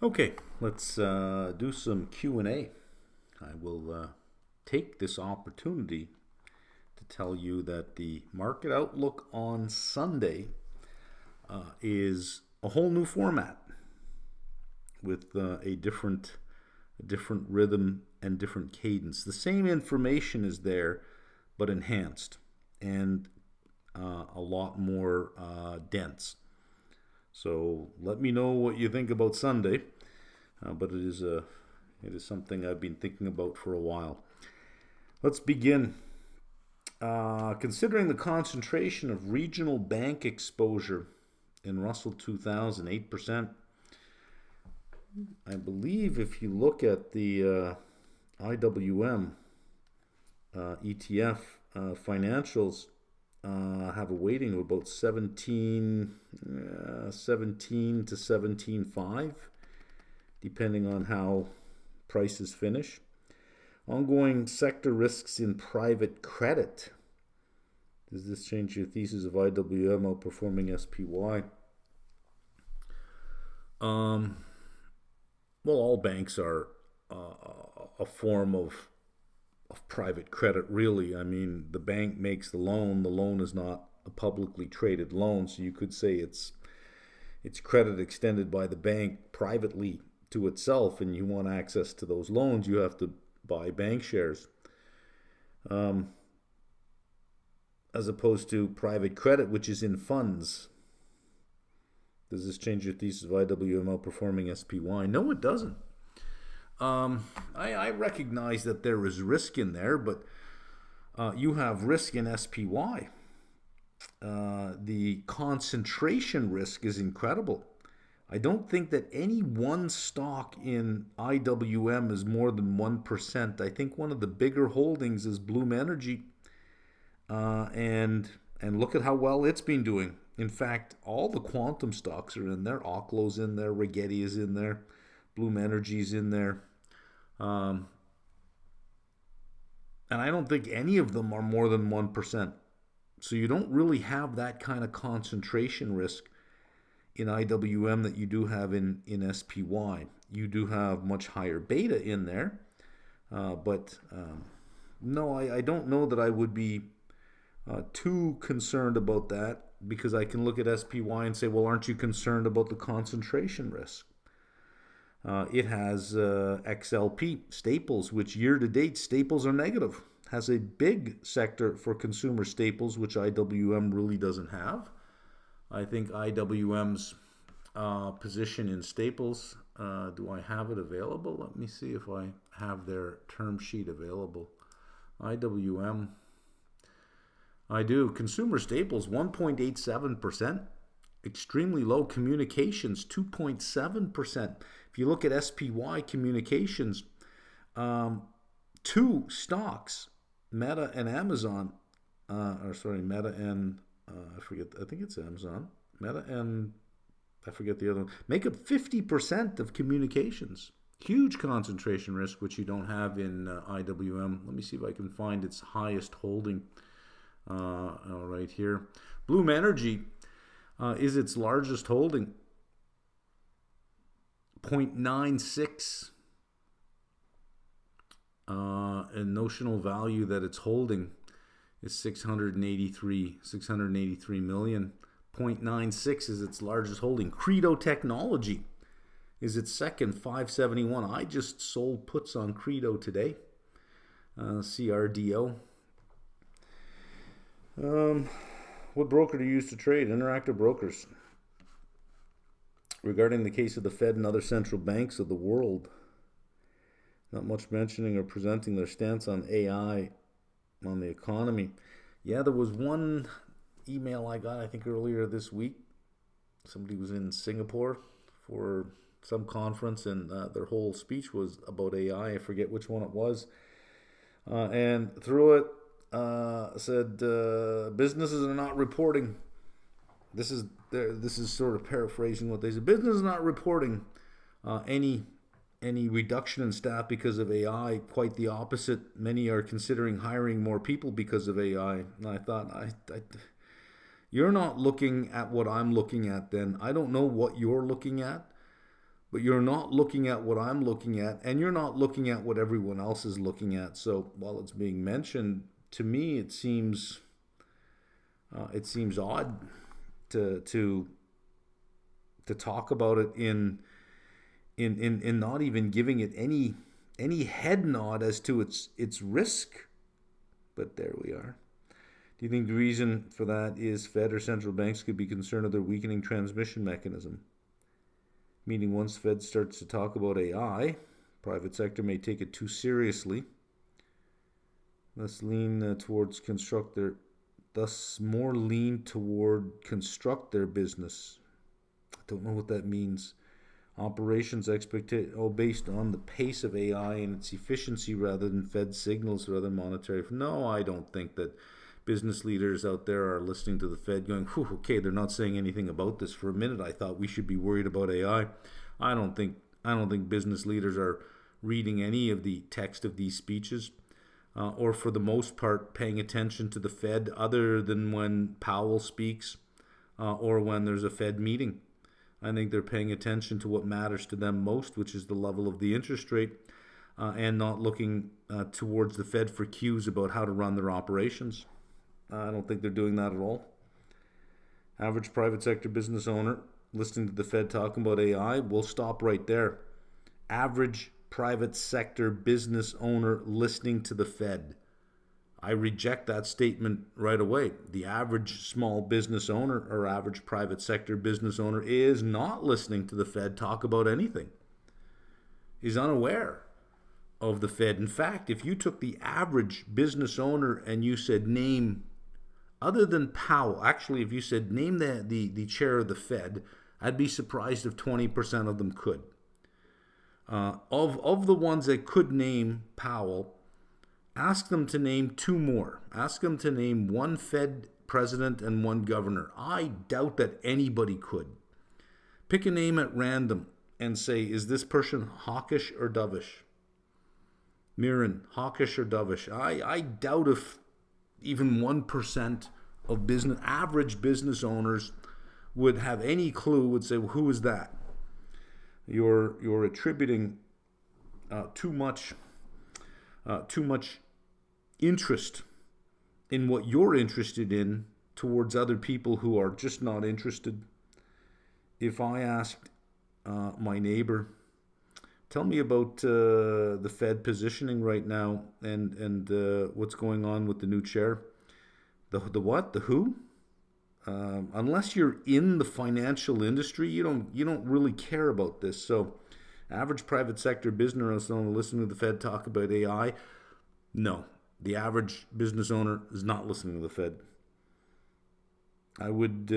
Okay, let's do some Q&A. I will take this opportunity to tell you that the market outlook on Sunday is a whole new format with a different rhythm and different cadence. The same information is there, but enhanced and a lot more dense. So let me know what you think about Sunday, but it is something I've been thinking about for a while. Let's begin. Considering the concentration of regional bank exposure in Russell 2000, 8%. I believe if you look at the IWM ETF financials, have a weighting of about 17 to 17.5, depending on how prices finish. Ongoing sector risks in private credit. Does this change your thesis of IWM outperforming SPY? Well, all banks are a form of private credit, really. I mean, the bank makes the loan. The loan is not a publicly traded loan, so you could say it's credit extended by the bank privately to itself, and you want access to those loans, you have to buy bank shares. As opposed to private credit, which is in funds. Does this change your thesis of IWM outperforming SPY? No, it doesn't. I recognize that there is risk in there, but you have risk in SPY. The concentration risk is incredible. I don't think that any one stock in IWM is more than 1%. I think one of the bigger holdings is Bloom Energy, and look at how well it's been doing. In fact, all the quantum stocks are in there. Oklo's in there, Rigetti is in there, Bloom Energy's in there. And I don't think any of them are more than 1%. So you don't really have that kind of concentration risk in IWM that you do have in SPY. You do have much higher beta in there. But no, I don't know that I would be too concerned about that, because I can look at SPY and say, well, aren't you concerned about the concentration risk? It has XLP, staples, which year to date, staples are negative. Has a big sector for consumer staples, which IWM really doesn't have. I think IWM's position in staples, do I have it available? Let me see if I have their term sheet available. IWM, I do. Consumer staples, 1.87%. Extremely low. Communications, 2.7%. If you look at SPY communications, two stocks, Meta and Amazon, Meta and, I think it's Amazon. Meta and, I forget the other one, make up 50% of communications. Huge concentration risk, which you don't have in IWM. Let me see if I can find its highest holding. Right here. Bloom Energy is its largest holding. 0.96 and notional value that it's holding is 683 million. 0.96 is its largest holding. Credo Technology is its second, 571. I just sold puts on Credo today. CRDO. What broker do you use to trade? Interactive Brokers. Regarding the case of the Fed and other central banks of the world, not much mentioning or presenting their stance on AI on the economy. Yeah, there was one email I got, I think earlier this week. Somebody was in Singapore for some conference, and their whole speech was about AI. I forget which one it was. And through it, said businesses are not reporting. This is sort of paraphrasing what they said. Business is not reporting any reduction in staff because of AI. Quite the opposite. Many are considering hiring more people because of AI. And I thought, you're not looking at what I'm looking at. Then I don't know what you're looking at, but you're not looking at what I'm looking at, and you're not looking at what everyone else is looking at. So while it's being mentioned, to me it seems odd to talk about it in not even giving it any head nod as to its risk. But there we are. Do you think the reason for that is Fed or central banks could be concerned of their weakening transmission mechanism? Meaning once Fed starts to talk about AI, private sector may take it too seriously. Thus more lean toward construct their business. I don't know what that means. Operations expectation, based on the pace of AI and its efficiency rather than Fed signals or other monetary. No, I don't think that business leaders out there are listening to the Fed going, okay, they're not saying anything about this. For a minute I thought we should be worried about AI. I don't think business leaders are reading any of the text of these speeches, or for the most part paying attention to the Fed other than when Powell speaks, or when there's a Fed meeting. I think they're paying attention to what matters to them most, which is the level of the interest rate, and not looking towards the Fed for cues about how to run their operations. I don't think they're doing that at all. Average private sector business owner listening to the Fed talking about AI, we'll stop right there. Average private sector business owner listening to the Fed. I reject that statement right away. The average small business owner or average private sector business owner is not listening to the Fed talk about anything. He's unaware of the Fed. In fact, if you took the average business owner and you said name, other than Powell, actually if you said name the chair of the Fed, I'd be surprised if 20% of them could. Of the ones that could name Powell, ask them to name two more. Ask them to name one Fed president and one governor. I doubt that anybody could. Pick a name at random and say, is this person hawkish or dovish? Mirren, hawkish or dovish? I doubt if even 1% of average business owners would have any clue, would say, well, who is that? You're attributing too much interest in what you're interested in towards other people who are just not interested. If I asked my neighbor, tell me about the Fed positioning right now and what's going on with the new chair. The what? The who? Unless you're in the financial industry, you don't really care about this. So, average private sector business owner listening to the Fed talk about AI, no. The average business owner is not listening to the Fed. I would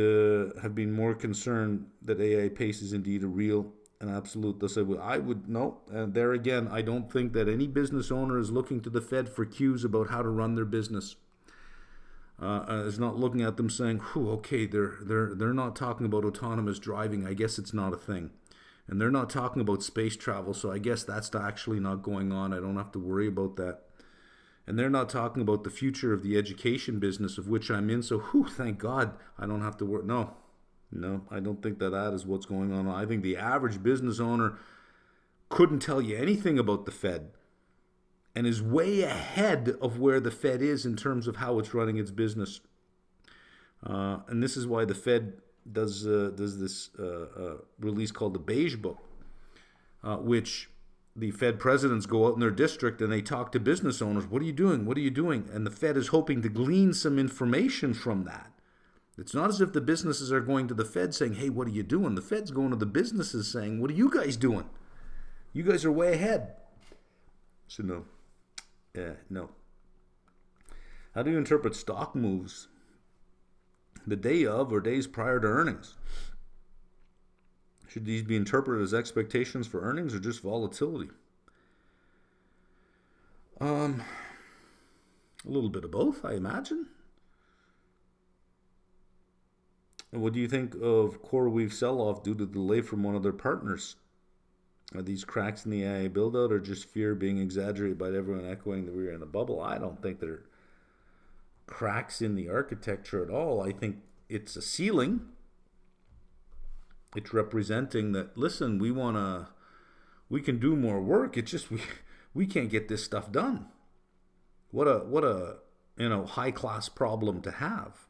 have been more concerned that AI pace is indeed a real and absolute. Thus, I would no. And there again, I don't think that any business owner is looking to the Fed for cues about how to run their business. Is not looking at them saying, okay, they're not talking about autonomous driving. I guess it's not a thing. And they're not talking about space travel, so I guess that's actually not going on. I don't have to worry about that. And they're not talking about the future of the education business of which I'm in, so thank God I don't have to worry. No, I don't think that is what's going on. I think the average business owner couldn't tell you anything about the Fed and is way ahead of where the Fed is in terms of how it's running its business. And this is why the Fed does this release called the Beige Book, which the Fed presidents go out in their district and they talk to business owners. What are you doing? What are you doing? And the Fed is hoping to glean some information from that. It's not as if the businesses are going to the Fed saying, hey, what are you doing? The Fed's going to the businesses saying, what are you guys doing? You guys are way ahead. So no. No. How do you interpret stock moves the day of or days prior to earnings? Should these be interpreted as expectations for earnings or just volatility? A little bit of both, I imagine. What do you think of Coreweave sell-off due to the delay from one of their partners? Are these cracks in the AI build-out or just fear being exaggerated by everyone echoing that we're in a bubble? I don't think they're cracks in the architecture at all. I think it's a ceiling. It's representing that, listen, we can do more work. It's just we can't get this stuff done. What a high class problem to have.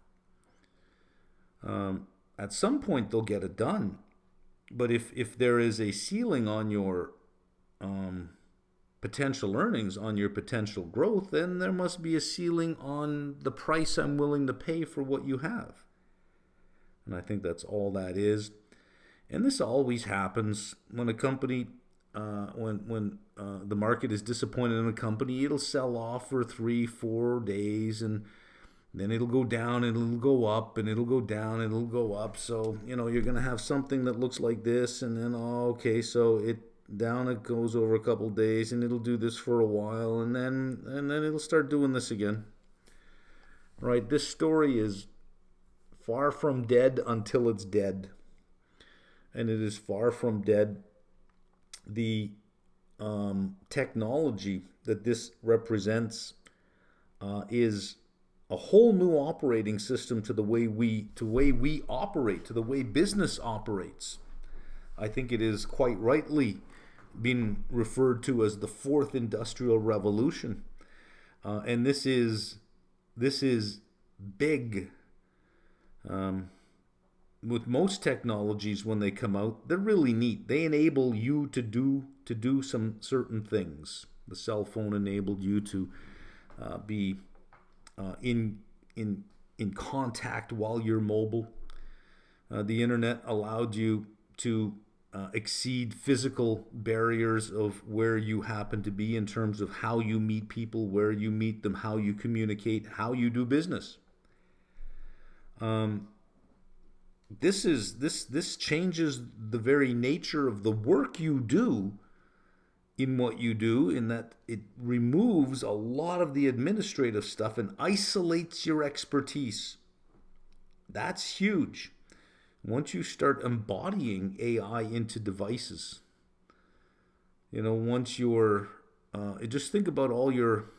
At some point they'll get it done, but if there is a ceiling on your potential earnings, on your potential growth, then there must be a ceiling on the price I'm willing to pay for what you have. And I think that's all that is. And this always happens when a company, when the market is disappointed in a company, it'll sell off for 3-4 days, and then it'll go down and it'll go up and it'll go down and it'll go up. So, you're going to have something that looks like this, and then, so it goes over a couple days, and it'll do this for a while, and then it'll start doing this again. Right? This story is far from dead until it's dead. And it is far from dead. The technology that this represents is a whole new operating system to the way we operate, to the way business operates. I think it is quite rightly been referred to as the fourth industrial revolution, and this is big. With most technologies, when they come out, they're really neat. They enable you to do some certain things. The cell phone enabled you to be in contact while you're mobile. The internet allowed you to exceed physical barriers of where you happen to be in terms of how you meet people, where you meet them, how you communicate, how you do business. This changes the very nature of the work you do in what you do, in that it removes a lot of the administrative stuff and isolates your expertise. That's huge. Once you start embodying AI into devices, once you're, just think about all your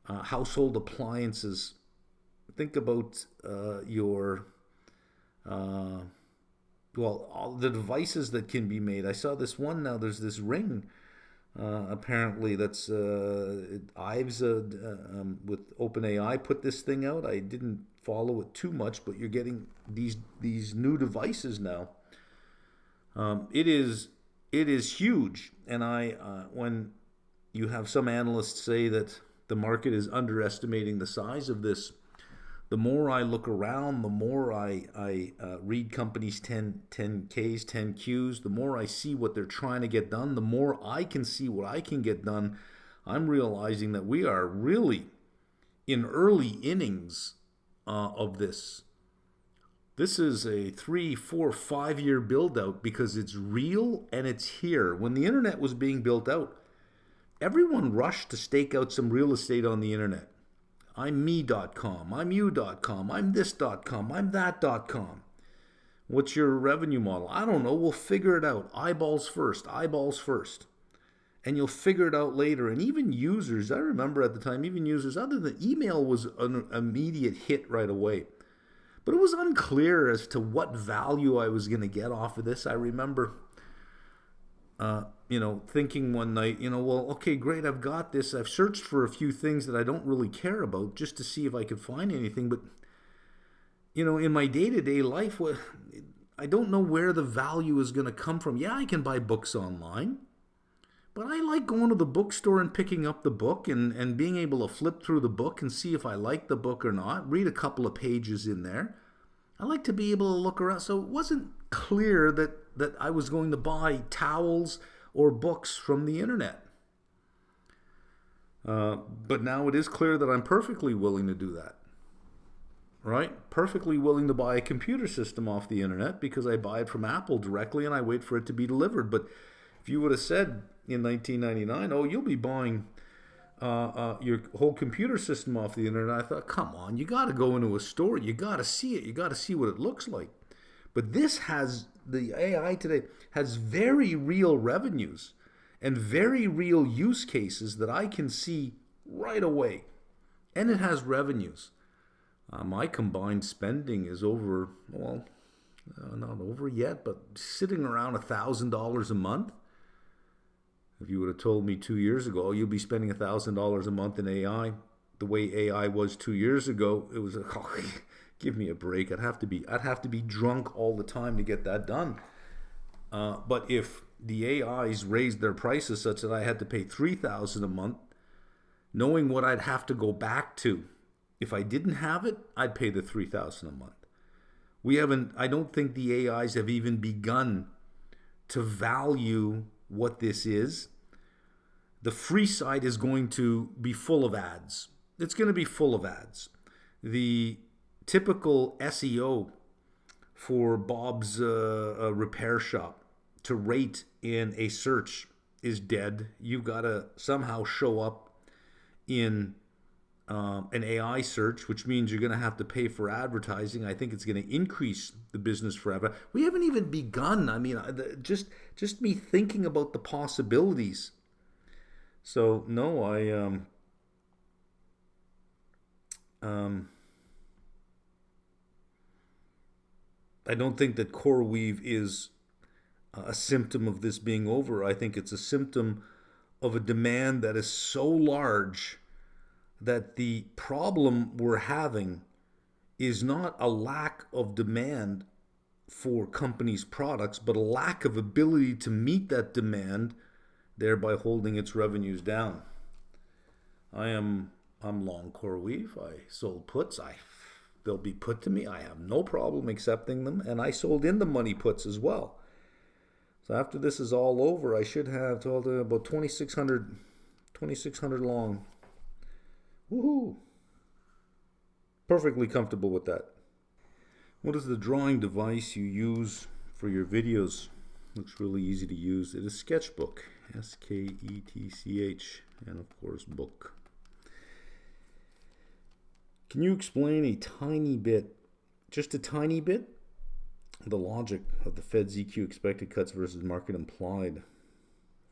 household appliances. Think about your, all the devices that can be made. I saw this one now. There's this ring, apparently that's Ives with OpenAI put this thing out. I didn't follow it too much, but you're getting these new devices now. It is huge, and when you have some analysts say that the market is underestimating the size of this, the more I look around, the more I read companies' 10Ks, 10Qs, the more I see what they're trying to get done, the more I can see what I can get done. I'm realizing that we are really in early innings of this. This is a 3, 4, 5-year build out because it's real and it's here. When the internet was being built out, everyone rushed to stake out some real estate on the internet. I'm me.com, I'm you.com, I'm this.com, I'm that.com. What's your revenue model? I don't know. We'll figure it out. Eyeballs first. And you'll figure it out later. And even users, I remember at the time, other than email was an immediate hit right away. But it was unclear as to what value I was going to get off of this. I remember thinking one night, okay, great, I've got this. I've searched for a few things that I don't really care about just to see if I could find anything. But, in my day-to-day life, I don't know where the value is going to come from. Yeah, I can buy books online, but I like going to the bookstore and picking up the book and being able to flip through the book and see if I like the book or not, read a couple of pages in there. I like to be able to look around. So it wasn't clear that I was going to buy towels or books from the internet. But now it is clear that I'm perfectly willing to do that. Right? Perfectly willing to buy a computer system off the internet because I buy it from Apple directly and I wait for it to be delivered. But if you would have said in 1999, you'll be buying your whole computer system off the internet, I thought, come on, you got to go into a store. You got to see it. You got to see what it looks like. But the AI today has very real revenues and very real use cases that I can see right away. And it has revenues. My combined spending is over, not over yet, but sitting around $1,000 a month. If you would have told me 2 years ago, oh, you'll be spending $1,000 a month in AI, the way AI was 2 years ago, it was oh, give me a break. I'd have to be drunk all the time to get that done. But if the AIs raised their prices such that I had to pay $3,000 a month, knowing what I'd have to go back to, if I didn't have it, I'd pay the $3,000 a month. I don't think the AIs have even begun to value what this is. The free side is going to be full of ads. It's going to be full of ads. The typical SEO for Bob's repair shop to rate in a search is dead. You've got to somehow show up in an AI search, which means you're going to have to pay for advertising. I think it's going to increase the business forever. We haven't even begun. I mean, just me thinking about the possibilities. So no, I don't think that Coreweave is a symptom of this being over. I think it's a symptom of a demand that is so large that the problem we're having is not a lack of demand for companies' products, but a lack of ability to meet that demand, thereby holding its revenues down. I'm long Coreweave. I sold puts. They'll be put to me. I have no problem accepting them, and I sold in the money puts as well. So after this is all over, I should have about 2,600 long. Woohoo! Perfectly comfortable with that. What is the drawing device you use for your videos? Looks really easy to use. It is Sketchbook. SKETCH. And of course, book. Can you explain a tiny bit, just a tiny bit, the logic of the Fed's EQ expected cuts versus market implied?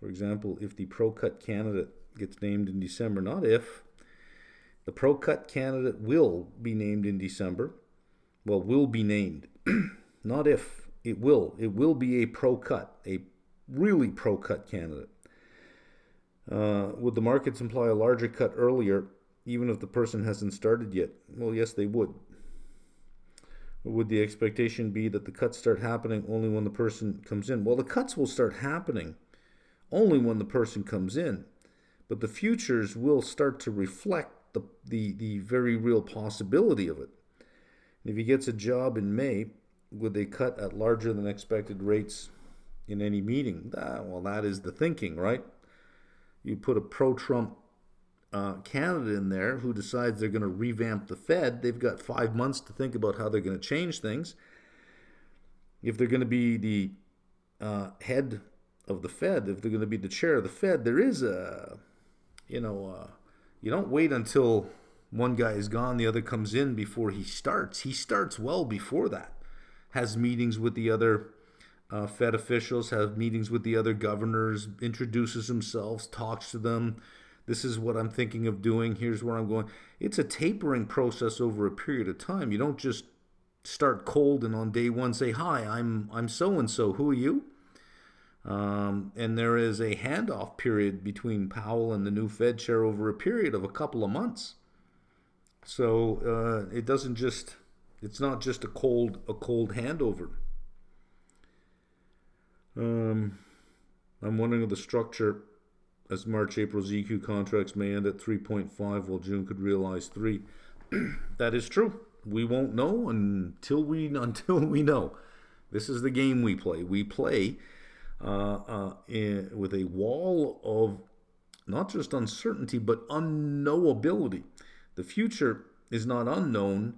For example, if the pro-cut candidate gets named in December, not if, the pro-cut candidate will be named in December. Well, will be named. Not if, it will. It will be a pro-cut, a really pro-cut candidate. Would the markets imply a larger cut earlier, even if the person hasn't started yet? Well, yes, they would. Or would the expectation be that the cuts start happening only when the person comes in? Well, the cuts will start happening only when the person comes in. But the futures will start to reflect the very real possibility of it. And if he gets a job in May, would they cut at larger than expected rates in any meeting? Well, that is the thinking, right? You put a pro-Trump candidate in there who decides they're going to revamp the Fed. They've got 5 months to think about how they're going to change things. If they're going to be the head of the Fed, if they're going to be the chair of the Fed, there is you don't wait until one guy is gone, the other comes in before he starts. He starts well before that. Has meetings with the other Fed officials, has meetings with the other governors, introduces himself, talks to them. This is what I'm thinking of doing. Here's where I'm going. It's a tapering process over a period of time. You don't just start cold and on day one say, hi, I'm so-and-so. Who are you? And there is a handoff period between Powell and the new Fed chair over a period of a couple of months. So it's not just a cold handover. I'm wondering of the structure as March-April ZQ contracts may end at 3.5 while June could realize 3. That is true. We won't know until we know. This is the game we play. We play with a wall of not just uncertainty, but unknowability. The future is not unknown,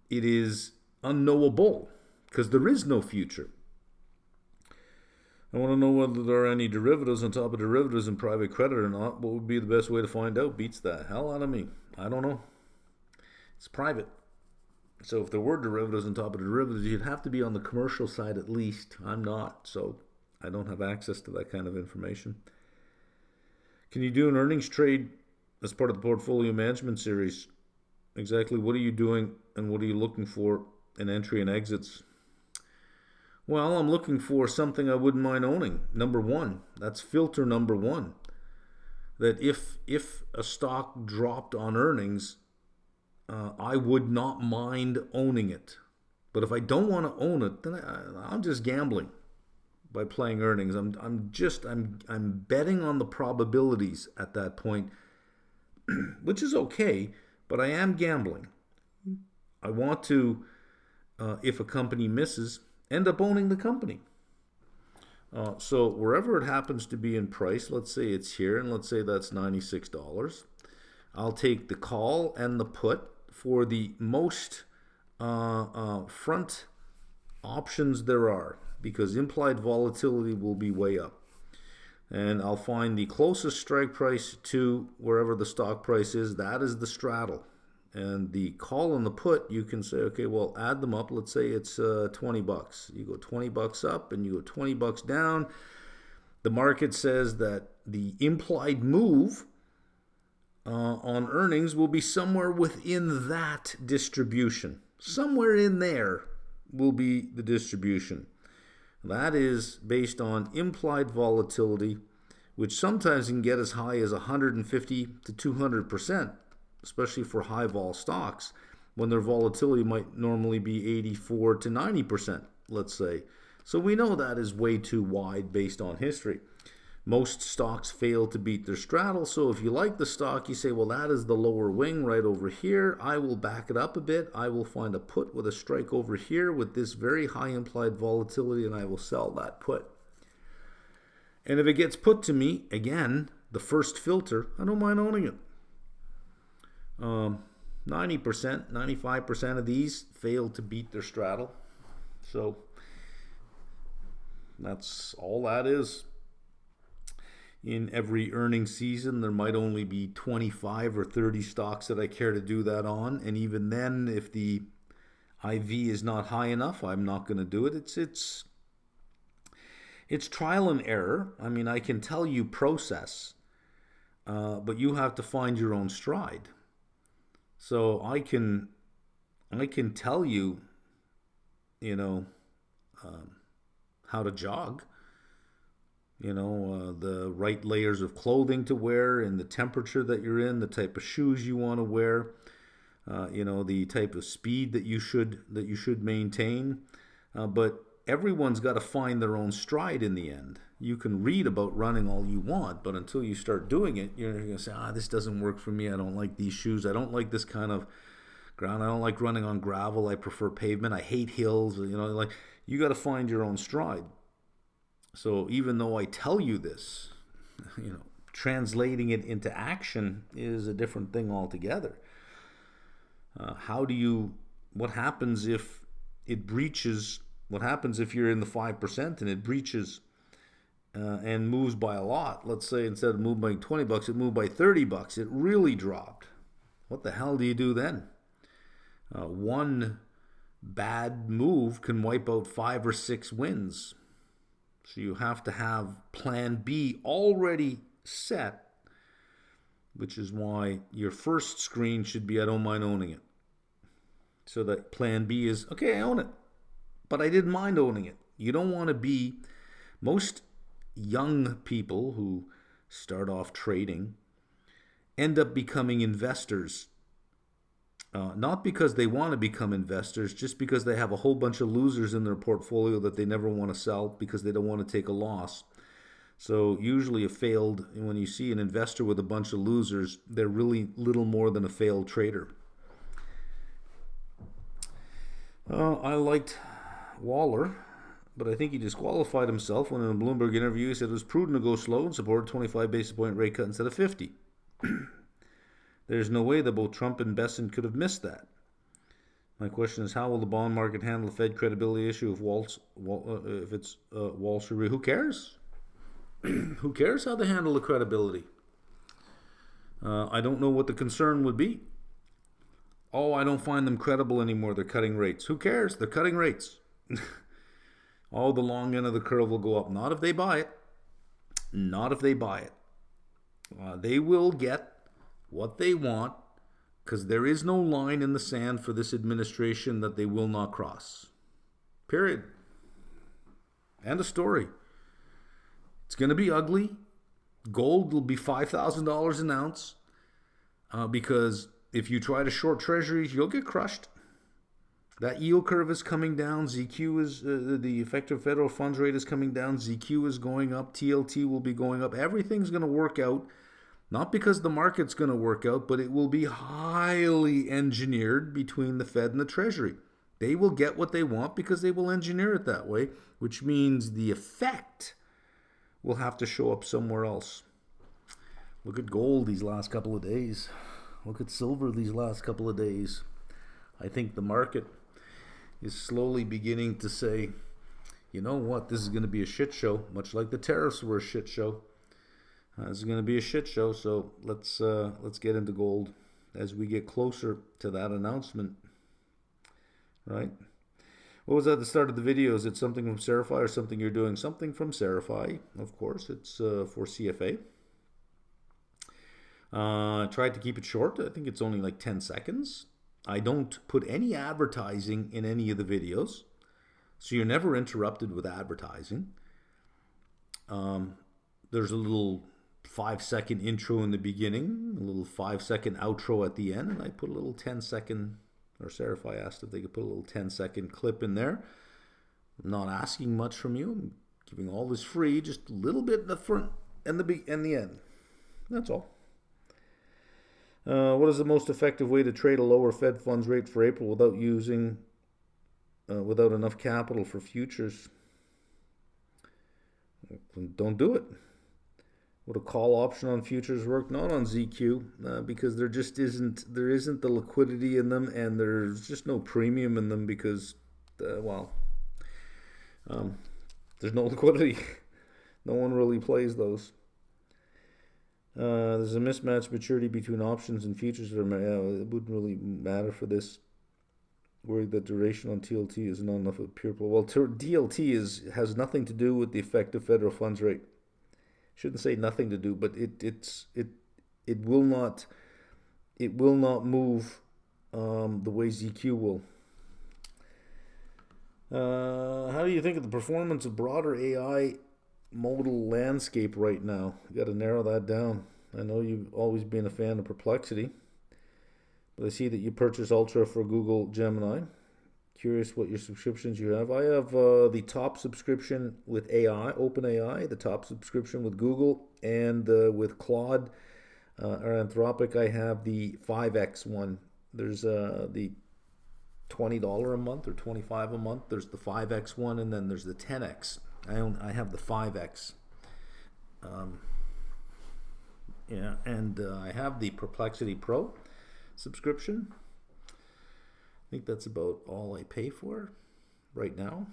it is unknowable, because there is no future. I want to know whether there are any derivatives on top of derivatives in private credit or not. What would be the best way to find out? Beats the hell out of me. I don't know. It's private. So if there were derivatives on top of derivatives, you'd have to be on the commercial side at least. I'm not, so I don't have access to that kind of information. Can you do an earnings trade as part of the portfolio management series? Exactly what are you doing and what are you looking for in entry and exits? Well, I'm looking for something I wouldn't mind owning. Number one, that's filter number one. That if a stock dropped on earnings, I would not mind owning it. But if I don't want to own it, then I'm just gambling by playing earnings. I'm betting on the probabilities at that point, which is okay, but I am gambling. I want to, if a company misses, end up owning the company. So wherever it happens to be in price, let's say it's here, and let's say that's $96. I'll take the call and the put for the most front options there are, because implied volatility will be way up. And I'll find the closest strike price to wherever the stock price is. That is the straddle. And the call and the put, you can say, okay, well, add them up. Let's say it's $20. You go $20 up and you go $20 down. The market says that the implied move on earnings will be somewhere within that distribution. Somewhere in there will be the distribution. That is based on implied volatility, which sometimes can get as high as 150 to 200%, especially for high vol stocks, when their volatility might normally be 84 to 90%, let's say. So we know that is way too wide based on history. Most stocks fail to beat their straddle, so if you like the stock, you say, well, that is the lower wing right over here. I will back it up a bit. I will find a put with a strike over here with this very high implied volatility, and I will sell that put. And if it gets put to me, again, the first filter, I don't mind owning it. 90%, 95% of these fail to beat their straddle. So that's all that is. In every earnings season, there might only be 25 or 30 stocks that I care to do that on. And even then, if the IV is not high enough, I'm not going to do it. It's trial and error. I mean, I can tell you process, but you have to find your own stride. So I can tell you, how to jog. The right layers of clothing to wear and the temperature that you're in, the type of shoes you want to wear, the type of speed that you should maintain. But everyone's got to find their own stride in the end. You can read about running all you want, but until you start doing it, you're going to say, this doesn't work for me. I don't like these shoes. I don't like this kind of ground. I don't like running on gravel. I prefer pavement. I hate hills. You got to find your own stride. So even though I tell you this, translating it into action is a different thing altogether. What happens if it breaches? What happens if you're in the 5% and it breaches and moves by a lot? Let's say instead of moving by $20, it moved by $30. It really dropped. What the hell do you do then? One bad move can wipe out 5 or 6 wins. So you have to have plan B already set, which is why your first screen should be, I don't mind owning it. So that plan B is, okay, I own it, but I didn't mind owning it. You don't want to be, most young people who start off trading end up becoming investors. Not because they want to become investors, just because they have a whole bunch of losers in their portfolio that they never want to sell because they don't want to take a loss. So usually when you see an investor with a bunch of losers, they're really little more than a failed trader. I liked Waller, but I think he disqualified himself when in a Bloomberg interview he said it was prudent to go slow and support a 25 basis point rate cut instead of 50. There's no way that both Trump and Besson could have missed that. My question is, how will the bond market handle the Fed credibility issue if it's Wall Street? Who cares? Who cares how they handle the credibility? I don't know what the concern would be. I don't find them credible anymore. They're cutting rates. Who cares? They're cutting rates. The long end of the curve will go up. Not if they buy it. Not if they buy it. They will get what they want, because there is no line in the sand for this administration that they will not cross. Period. End of story. It's going to be ugly. Gold will be $5,000 an ounce because if you try to short treasuries, you'll get crushed. That yield curve is coming down. ZQ is, the effective federal funds rate is coming down. ZQ is going up. TLT will be going up. Everything's going to work out. Not because the market's going to work out, but it will be highly engineered between the Fed and the Treasury. They will get what they want because they will engineer it that way, which means the effect will have to show up somewhere else. Look at gold these last couple of days. Look at silver these last couple of days. I think the market is slowly beginning to say, you know what, this is going to be a shit show, much like the tariffs were a shit show. This is going to be a shit show, so let's get into gold as we get closer to that announcement, right? What was at the start of the video? Is it something from Serify or something you're doing? Something from Serify, of course. It's for CFA. I tried to keep it short. I think it's only like 10 seconds. I don't put any advertising in any of the videos, so you're never interrupted with advertising. There's a little 5-second intro in the beginning, a little 5-second outro at the end, and I put a little 10-second, or Serify asked if they could put a little 10-second clip in there. I'm not asking much from you. I'm giving all this free, just a little bit in the front and the end. That's all. What is the most effective way to trade a lower Fed funds rate for April without enough capital for futures? Don't do it. Would a call option on futures work? Not on ZQ, because there isn't the liquidity in them, and there's just no premium in them because, there's no liquidity. No one really plays those. There's a mismatch maturity between options and futures. It wouldn't really matter for this. Worried that duration on TLT is not enough of a pure play. Well, DLT has nothing to do with the effective federal funds rate. Shouldn't say nothing to do, but it will not move the way ZQ will. How do you think of the performance of broader AI modal landscape right now? You got to narrow that down. I know you've always been a fan of Perplexity, but I see that you purchased Ultra for Google Gemini. Curious what your subscriptions you have. I have the top subscription with AI, OpenAI, the top subscription with Google, and with Claude or Anthropic, I have the 5X one. There's the $20 a month or $25 a month. There's the 5X one, and then there's the 10X. I have the 5X. And I have the Perplexity Pro subscription. I think that's about all I pay for right now.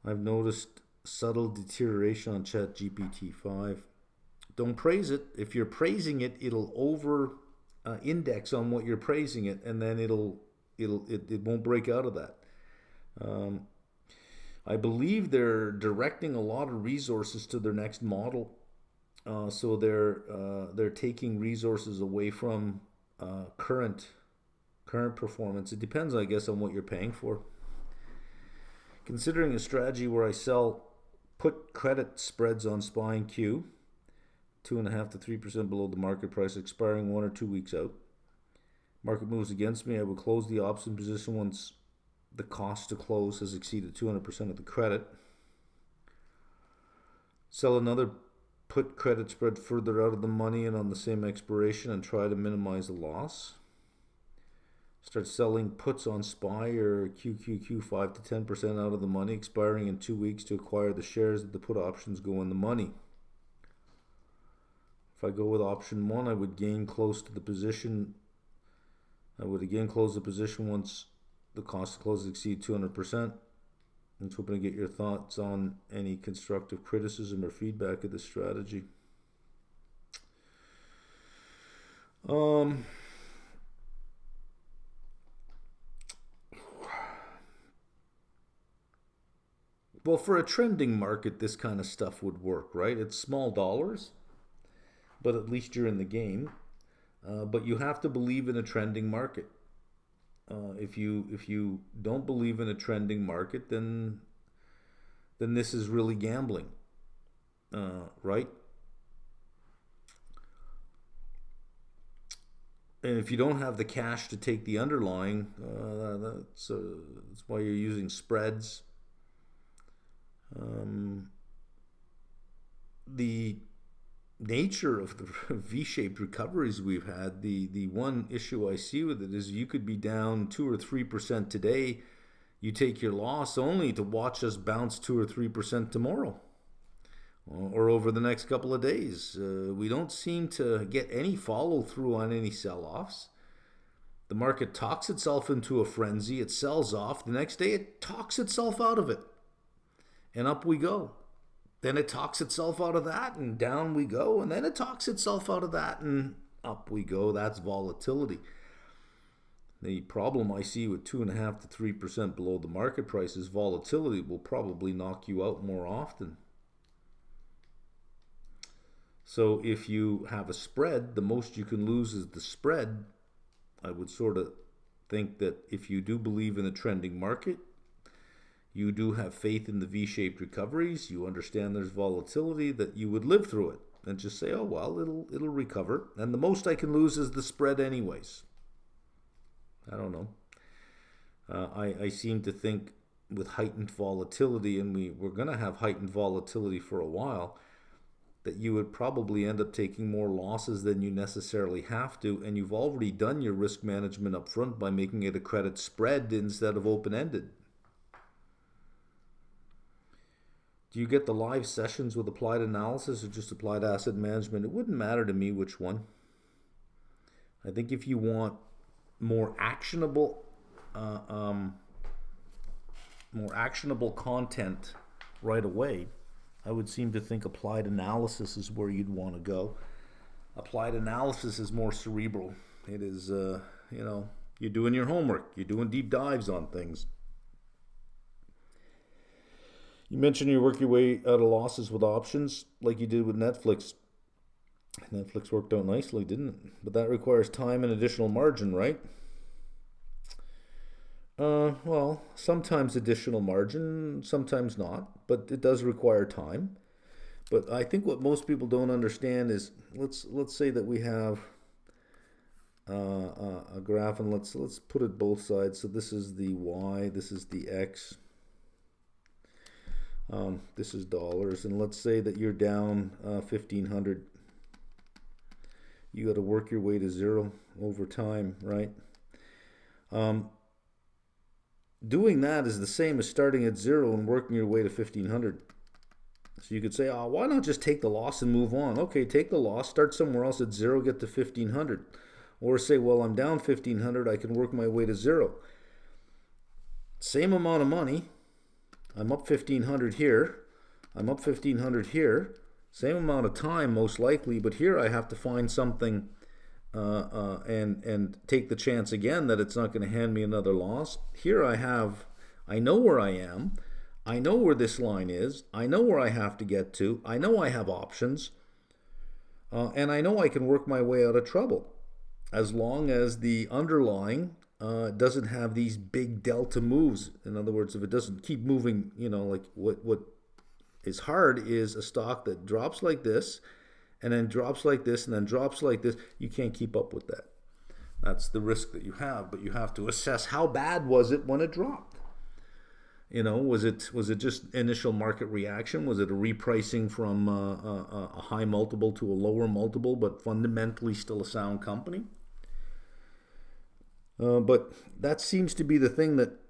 I've noticed subtle deterioration on ChatGPT 5. Don't praise it. If you're praising it, it'll over index on what you're praising it, and then it won't break out of that. I believe they're directing a lot of resources to their next model, so they're taking resources away from current performance. It depends, I guess, on what you're paying for. Considering a strategy where I sell put credit spreads on SPY and Q, 2.5% to 3% below the market price, expiring 1 or 2 weeks out. Market moves against me, I will close the option position once the cost to close has exceeded 200% of the credit. Sell another put credit spread further out of the money and on the same expiration and try to minimize the loss. Start selling puts on SPY or QQQ 5 to 10% out of the money, expiring in 2 weeks to acquire the shares that the put options go in the money. If I go with option 1, I would gain close to the position. I would again close the position once the cost to close exceed 200%. I'm hoping to get your thoughts on any constructive criticism or feedback of this strategy. Well, for a trending market, this kind of stuff would work, right? It's small dollars, but at least you're in the game. But you have to believe in a trending market. If you don't believe in a trending market, then this is really gambling, right? And if you don't have the cash to take the underlying, that's why you're using spreads. Um, the nature of the V-shaped recoveries we've had, the one issue I see with it is you could be down 2 or 3% today. You take your loss only to watch us bounce 2 or 3% tomorrow or over the next couple of days. We don't seem to get any follow through on any sell offs. The market talks itself into a frenzy, it sells off. The next day, it talks itself out of it, and up we go. Then it talks itself out of that, and down we go. And then it talks itself out of that, and up we go. That's volatility. The problem I see with 2.5 to 3% below the market price is volatility will probably knock you out more often. So if you have a spread, the most you can lose is the spread. I would sort of think that if you do believe in a trending market, you do have faith in the V-shaped recoveries, you understand there's volatility, that you would live through it and just say, oh, well, it'll recover. And the most I can lose is the spread anyways. I don't know. I seem to think with heightened volatility, and we're going to have heightened volatility for a while, that you would probably end up taking more losses than you necessarily have to, and you've already done your risk management up front by making it a credit spread instead of open-ended. Do you get the live sessions with applied analysis or just applied asset management? It wouldn't matter to me which one. I think if you want more actionable content right away, I would seem to think applied analysis is where you'd want to go. Applied analysis is more cerebral. It is, you're doing your homework. You're doing deep dives on things. You mentioned you work your way out of losses with options like you did with Netflix. Netflix worked out nicely, didn't it? But that requires time and additional margin, right? Well, sometimes additional margin, sometimes not, but it does require time. But I think what most people don't understand is, let's say that we have a graph, and let's put it both sides. So this is the Y, this is the X. This is dollars, and let's say that you're down 1,500. You got to work your way to zero over time, right? Doing that is the same as starting at zero and working your way to 1,500. So you could say, oh, why not just take the loss and move on? Okay, take the loss, start somewhere else at zero, get to 1,500. Or say, well, I'm down 1,500, I can work my way to zero. Same amount of money. I'm up 1,500 here. I'm up 1,500 here. Same amount of time, most likely, but here I have to find something and take the chance again that it's not going to hand me another loss. Here I know where I am. I know where this line is. I know where I have to get to. I know I have options. And I know I can work my way out of trouble as long as the underlying doesn't have these big delta moves. In other words, if it doesn't keep moving, like what is hard is a stock that drops like this and then drops like this and then drops like this. You can't keep up with that. That's the risk that you have, but you have to assess how bad was it when it dropped. Was it just initial market reaction? Was it a repricing from a high multiple to a lower multiple, but fundamentally still a sound company? But that seems to be the thing that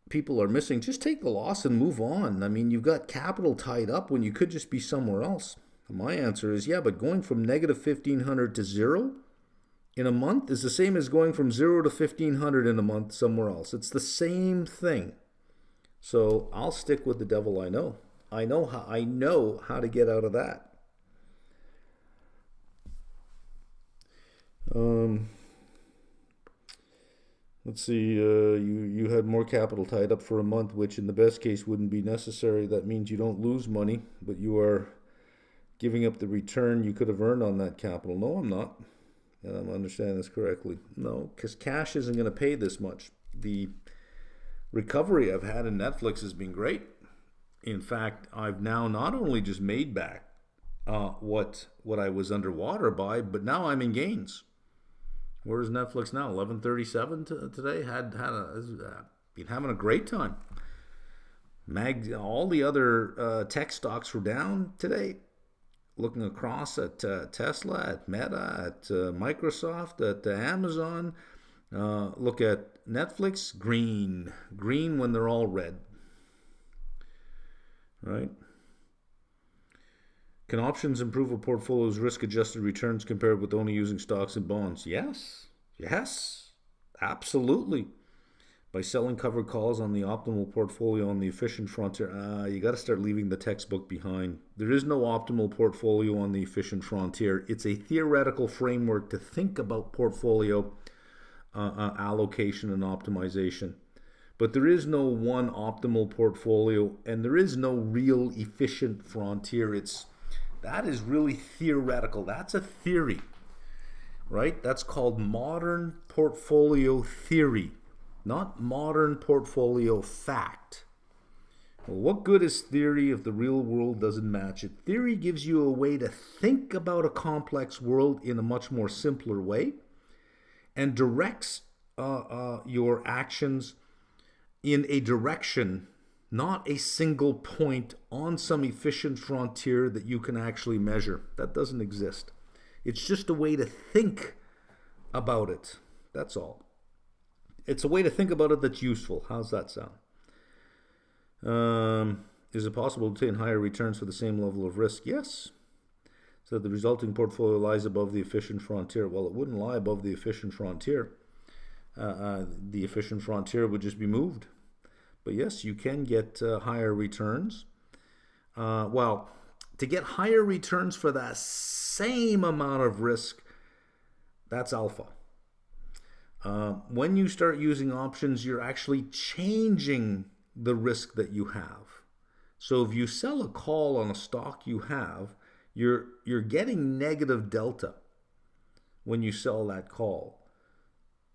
people are missing. Just take the loss and move on. I mean, you've got capital tied up when you could just be somewhere else. My answer is, yeah, but going from negative 1,500 to zero in a month is the same as going from 0 to 1,500 in a month somewhere else. It's the same thing. So I'll stick with the devil I know. I know how to get out of that. Let's see, you had more capital tied up for a month, which in the best case wouldn't be necessary. That means you don't lose money, but you are giving up the return you could have earned on that capital. No, I'm not. and I'm understanding this correctly. No, because cash isn't going to pay this much. The recovery I've had in Netflix has been great. In fact, I've now not only just made back what I was underwater by, but now I'm in gains. Where is Netflix now? 11:37 today. Been having a great time. All the other tech stocks were down today. Looking across at Tesla, at Meta, at Microsoft, at Amazon. Look at Netflix, green when they're all red. Right? Can options improve a portfolio's risk-adjusted returns compared with only using stocks and bonds? Yes, absolutely. By selling covered calls on the optimal portfolio on the efficient frontier, you got to start leaving the textbook behind. There is no optimal portfolio on the efficient frontier. It's a theoretical framework to think about portfolio allocation and optimization. But there is no one optimal portfolio, and there is no real efficient frontier. That is really theoretical. That's a theory, right? That's called modern portfolio theory, not modern portfolio fact. Well, what good is theory if the real world doesn't match it? Theory gives you a way to think about a complex world in a much more simpler way and directs your actions in a direction, not a single point on some efficient frontier that you can actually measure. That doesn't exist. It's just a way to think about it. That's all. It's a way to think about it that's useful. How's that sound? Is it possible to obtain higher returns for the same level of risk? Yes. So the resulting portfolio lies above the efficient frontier. Well, it wouldn't lie above the efficient frontier. The efficient frontier would just be moved. But yes, you can get higher returns. Well, to get higher returns for that same amount of risk, that's alpha. When you start using options, you're actually changing the risk that you have. So if you sell a call on a stock you have, you're getting negative delta when you sell that call,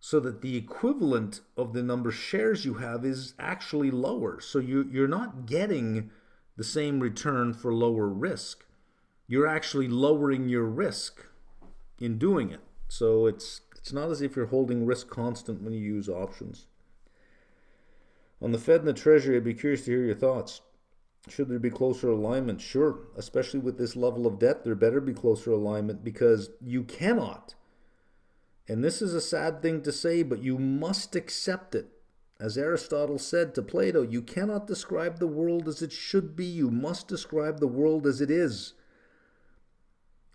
so that the equivalent of the number of shares you have is actually lower. So you're not getting the same return for lower risk. You're actually lowering your risk in doing it. So it's not as if you're holding risk constant when you use options. On the Fed and the Treasury, I'd be curious to hear your thoughts. Should there be closer alignment? Sure. Especially with this level of debt, there better be closer alignment, because you cannot, and this is a sad thing to say, but you must accept it. As Aristotle said to Plato, you cannot describe the world as it should be. You must describe the world as it is.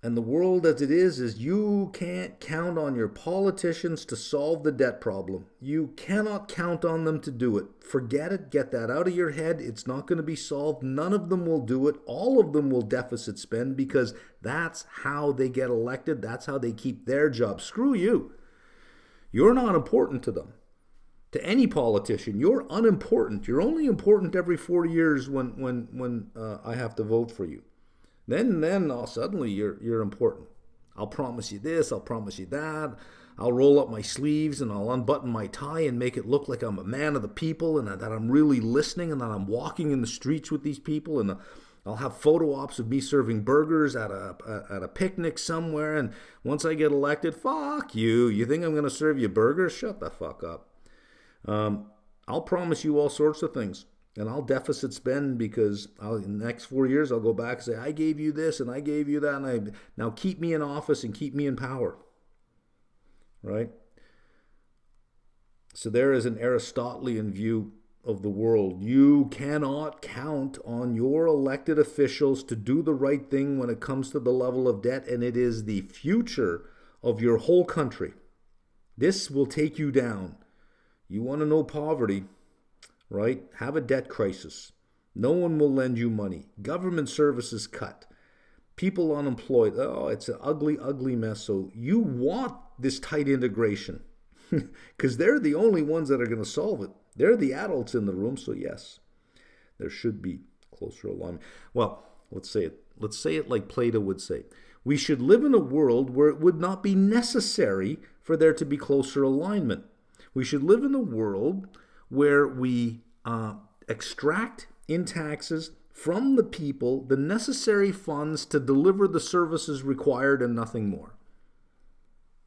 And the world as it is you can't count on your politicians to solve the debt problem. You cannot count on them to do it. Forget it. Get that out of your head. It's not going to be solved. None of them will do it. All of them will deficit spend, because that's how they get elected. That's how they keep their job. Screw you. You're not important to them. To any politician, you're unimportant. You're only important every 4 years when I have to vote for you. Then suddenly you're important. I'll promise you this, I'll promise you that. I'll roll up my sleeves and I'll unbutton my tie and make it look like I'm a man of the people, and that I'm really listening, and that I'm walking in the streets with these people, and I'll have photo ops of me serving burgers at a picnic somewhere. And once I get elected, fuck you. You think I'm going to serve you burgers? Shut the fuck up. I'll promise you all sorts of things. And I'll deficit spend, because in the next 4 years, I'll go back and say, I gave you this and I gave you that. And now keep me in office and keep me in power. Right? So there is an Aristotelian view of the world. You cannot count on your elected officials to do the right thing when it comes to the level of debt. And it is the future of your whole country. This will take you down. You want to know poverty? Right? Have a debt crisis. No one will lend you money. Government services cut. People unemployed. Oh, it's an ugly, ugly mess. So you want this tight integration, because they're the only ones that are going to solve it. They're the adults in the room. So yes, there should be closer alignment. Well, let's say it. Let's say it like Plato would say. We should live in a world where it would not be necessary for there to be closer alignment. We should live in a world where we extract in taxes from the people the necessary funds to deliver the services required and nothing more.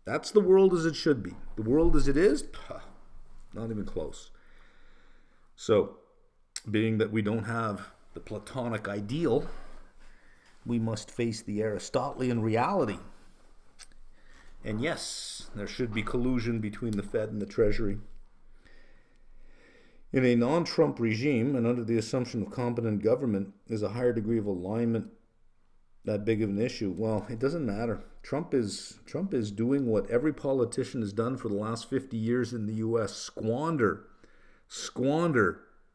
That's the world as it should be. The world as it is, not even close. So, being that we don't have the Platonic ideal, we must face the Aristotelian reality. And yes, there should be collusion between the Fed and the Treasury. In a non-Trump regime, and under the assumption of competent government, is a higher degree of alignment that big of an issue? Well, it doesn't matter. Trump is doing what every politician has done for the last 50 years in the U.S. Squander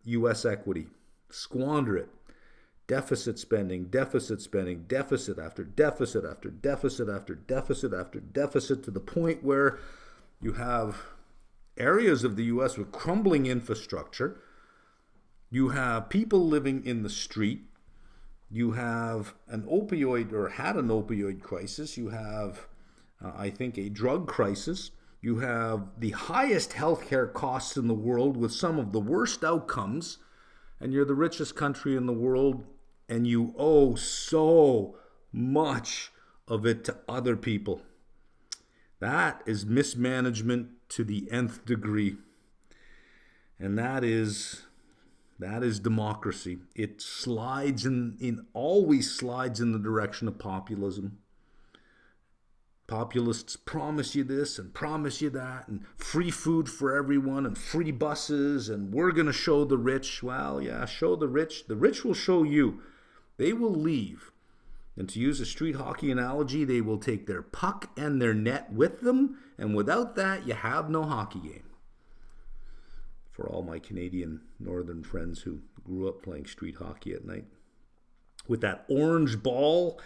U.S. equity. Squander it. Deficit spending, deficit after deficit after deficit after deficit after deficit, to the point where you have areas of the U.S. with crumbling infrastructure. You have people living in the street. You have an opioid, or had an opioid crisis. You have, I think, a drug crisis. You have the highest healthcare costs in the world with some of the worst outcomes. And you're the richest country in the world, and you owe so much of it to other people. That is mismanagement to the nth degree. And that is democracy. It slides always slides in the direction of populism. Populists promise you this and promise you that, and free food for everyone and free buses, and we're going to show the rich. Well, yeah, show the rich. The rich will show you. They will leave. And to use a street hockey analogy, they will take their puck and their net with them, and without that, you have no hockey game. For all my Canadian northern friends who grew up playing street hockey at night. With that orange ball.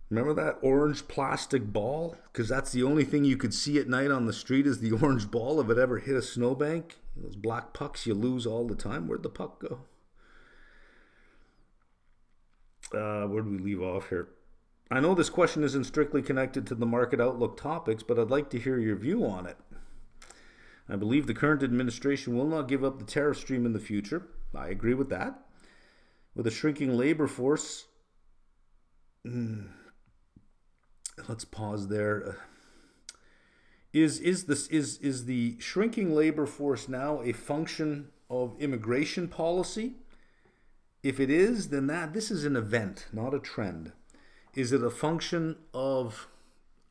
Remember that orange plastic ball? Because that's the only thing you could see at night on the street, is the orange ball if it ever hit a snowbank. Those black pucks you lose all the time. Where'd the puck go? Where do we leave off here? I know this question isn't strictly connected to the market outlook topics, but I'd like to hear your view on it. I believe the current administration will not give up the tariff stream in the future. I agree with that. With a shrinking labor force, let's pause there. Is the shrinking labor force now a function of immigration policy? If it is, then this is an event, not a trend. Is it a function of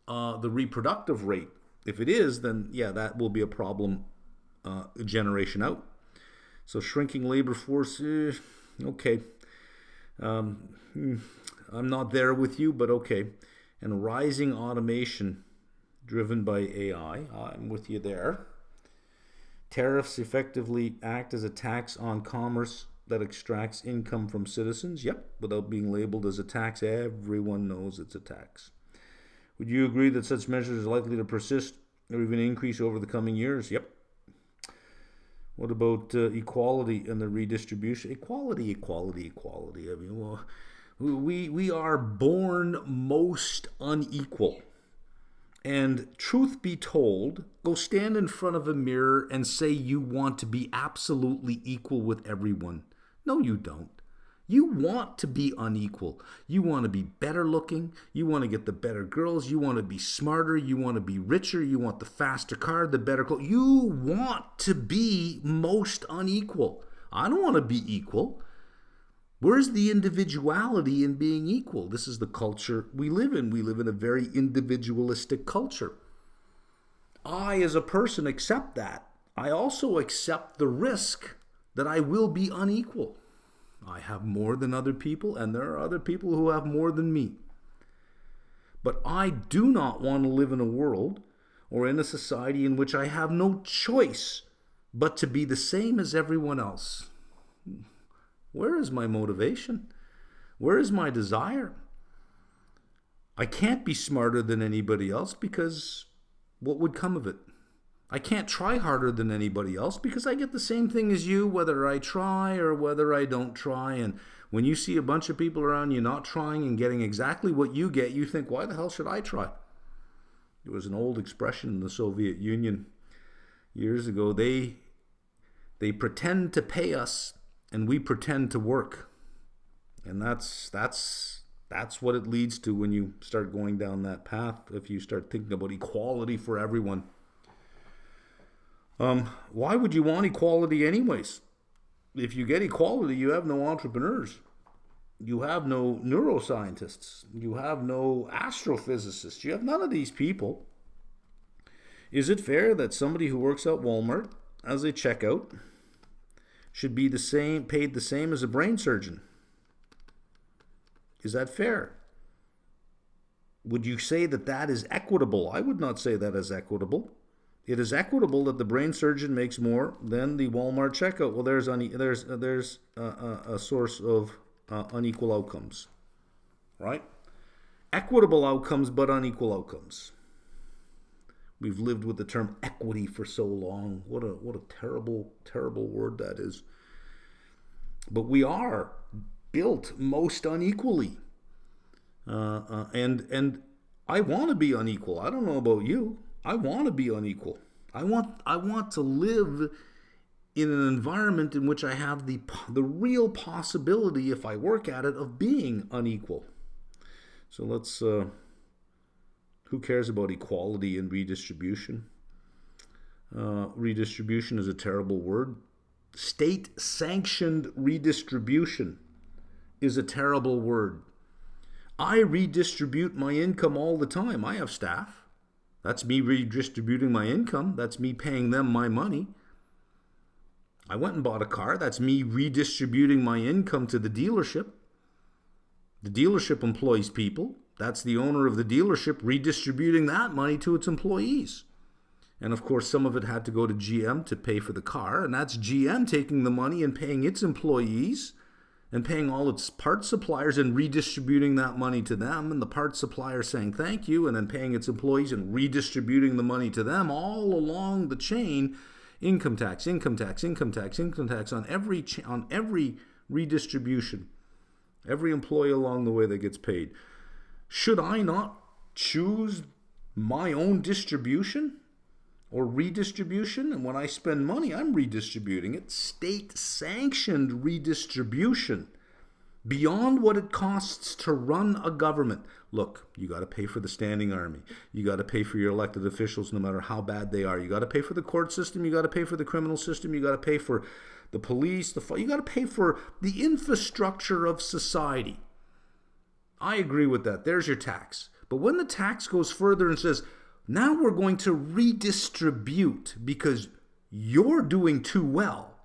the reproductive rate? If it is, then yeah, that will be a problem a generation out. So shrinking labor force, okay. I'm not there with you, but okay. And rising automation driven by AI, I'm with you there. Tariffs effectively act as a tax on commerce that extracts income from citizens. Yep, without being labeled as a tax, everyone knows it's a tax. Would you agree that such measures are likely to persist or even increase over the coming years? Yep. What about equality and the redistribution? Equality. I mean, well, we are born most unequal. And truth be told, go stand in front of a mirror and say you want to be absolutely equal with everyone. No, you don't. You want to be unequal. You want to be better looking. You want to get the better girls. You want to be smarter. You want to be richer. You want the faster car, the better clothes. You want to be most unequal. I don't want to be equal. Where's the individuality in being equal? This is the culture we live in. We live in a very individualistic culture. I, as a person, accept that. I also accept the risk that I will be unequal. I have more than other people, and there are other people who have more than me. But I do not want to live in a world or in a society in which I have no choice but to be the same as everyone else. Where is my motivation? Where is my desire? I can't be smarter than anybody else, because what would come of it? I can't try harder than anybody else because I get the same thing as you, whether I try or whether I don't try. And when you see a bunch of people around you not trying and getting exactly what you get, you think, why the hell should I try? There was an old expression in the Soviet Union years ago. They pretend to pay us and we pretend to work. And that's what it leads to when you start going down that path, if you start thinking about equality for everyone. Why would you want equality anyways? If you get equality, you have no entrepreneurs. You have no neuroscientists. You have no astrophysicists. You have none of these people. Is it fair that somebody who works at Walmart as a checkout should be paid the same as a brain surgeon? Is that fair? Would you say that is equitable? I would not say that is equitable. It is equitable that the brain surgeon makes more than the Walmart checkout. Well, there's a source of unequal outcomes, right? Equitable outcomes, but unequal outcomes. We've lived with the term equity for so long. What a terrible, terrible word that is. But we are built most unequally, and I want to be unequal. I don't know about you. I want to be unequal. I want to live in an environment in which I have the real possibility, if I work at it, of being unequal. So let's. Who cares about equality and redistribution? Redistribution is a terrible word. State-sanctioned redistribution is a terrible word. I redistribute my income all the time. I have staff. That's me redistributing my income. That's me paying them my money. I went and bought a car. That's me redistributing my income to the dealership. The dealership employs people. That's the owner of the dealership redistributing that money to its employees. And of course, some of it had to go to GM to pay for the car. And that's GM taking the money and paying its employees and paying all its parts suppliers and redistributing that money to them, and the parts supplier saying thank you, and then paying its employees and redistributing the money to them all along the chain. Income tax, income tax, income tax, income tax on every redistribution. Every employee along the way that gets paid. Should I not choose my own distribution or redistribution? And when I spend money, I'm redistributing it. State-sanctioned redistribution beyond what it costs to run a government. Look, you got to pay for the standing army. You got to pay for your elected officials no matter how bad they are. You got to pay for the court system. You got to pay for the criminal system. You got to pay for the police. You got to pay for the infrastructure of society. I agree with that. There's your tax. But when the tax goes further and says, now we're going to redistribute because you're doing too well,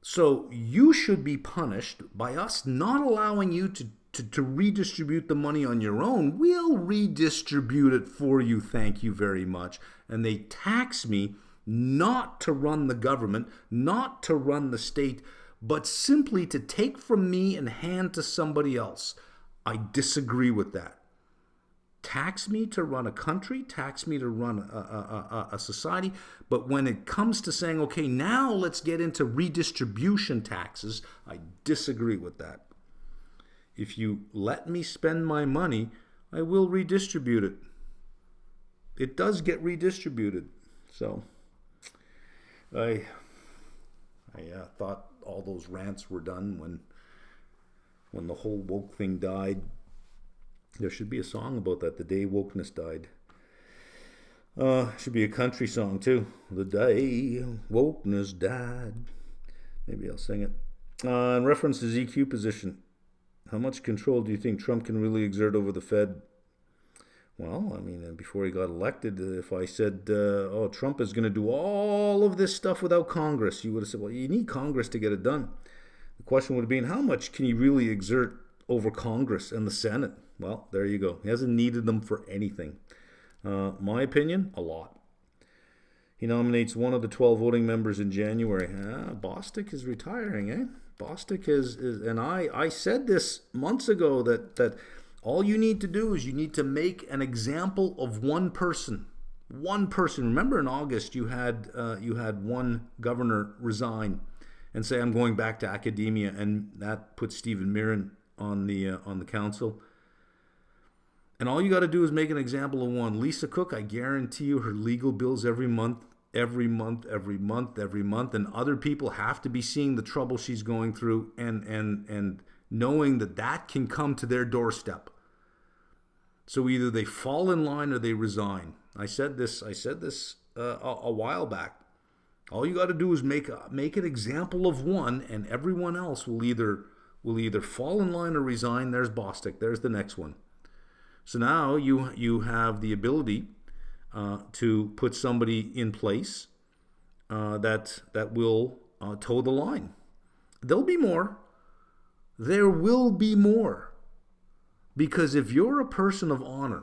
so you should be punished by us not allowing you to redistribute the money on your own. We'll redistribute it for you, thank you very much. And they tax me not to run the government, not to run the state, but simply to take from me and hand to somebody else. I disagree with that. Tax me to run a country, tax me to run a society, but when it comes to saying, okay, now let's get into redistribution taxes, I disagree with that. If you let me spend my money, I will redistribute it. It does get redistributed. So I thought all those rants were done when the whole woke thing died. There should be a song about that, the day wokeness died. Should be a country song too. The day wokeness died. Maybe I'll sing it. In reference to ZQ position, how much control do you think Trump can really exert over the Fed? Well, I mean, before he got elected, if I said, Trump is going to do all of this stuff without Congress, you would have said, well, you need Congress to get it done. The question would have been, how much can he really exert over Congress and the Senate? Well, there you go. He hasn't needed them for anything. My opinion, a lot. He nominates one of the 12 voting members in January. Bostic is retiring, eh? Bostic is and I said this months ago that all you need to do is you need to make an example of one person. One person. Remember in August you had one governor resign and say, I'm going back to academia, and that put Stephen Mirren on the council. And all you got to do is make an example of one. Lisa Cook, I guarantee you her legal bills every month, and other people have to be seeing the trouble she's going through and knowing that can come to their doorstep. So either they fall in line or they resign. I said this a while back. All you got to do is make an example of one, and everyone else will either fall in line or resign. There's Bostic. There's the next one. So now you have the ability to put somebody in place that will toe the line. There'll be more. There will be more. Because if you're a person of honor,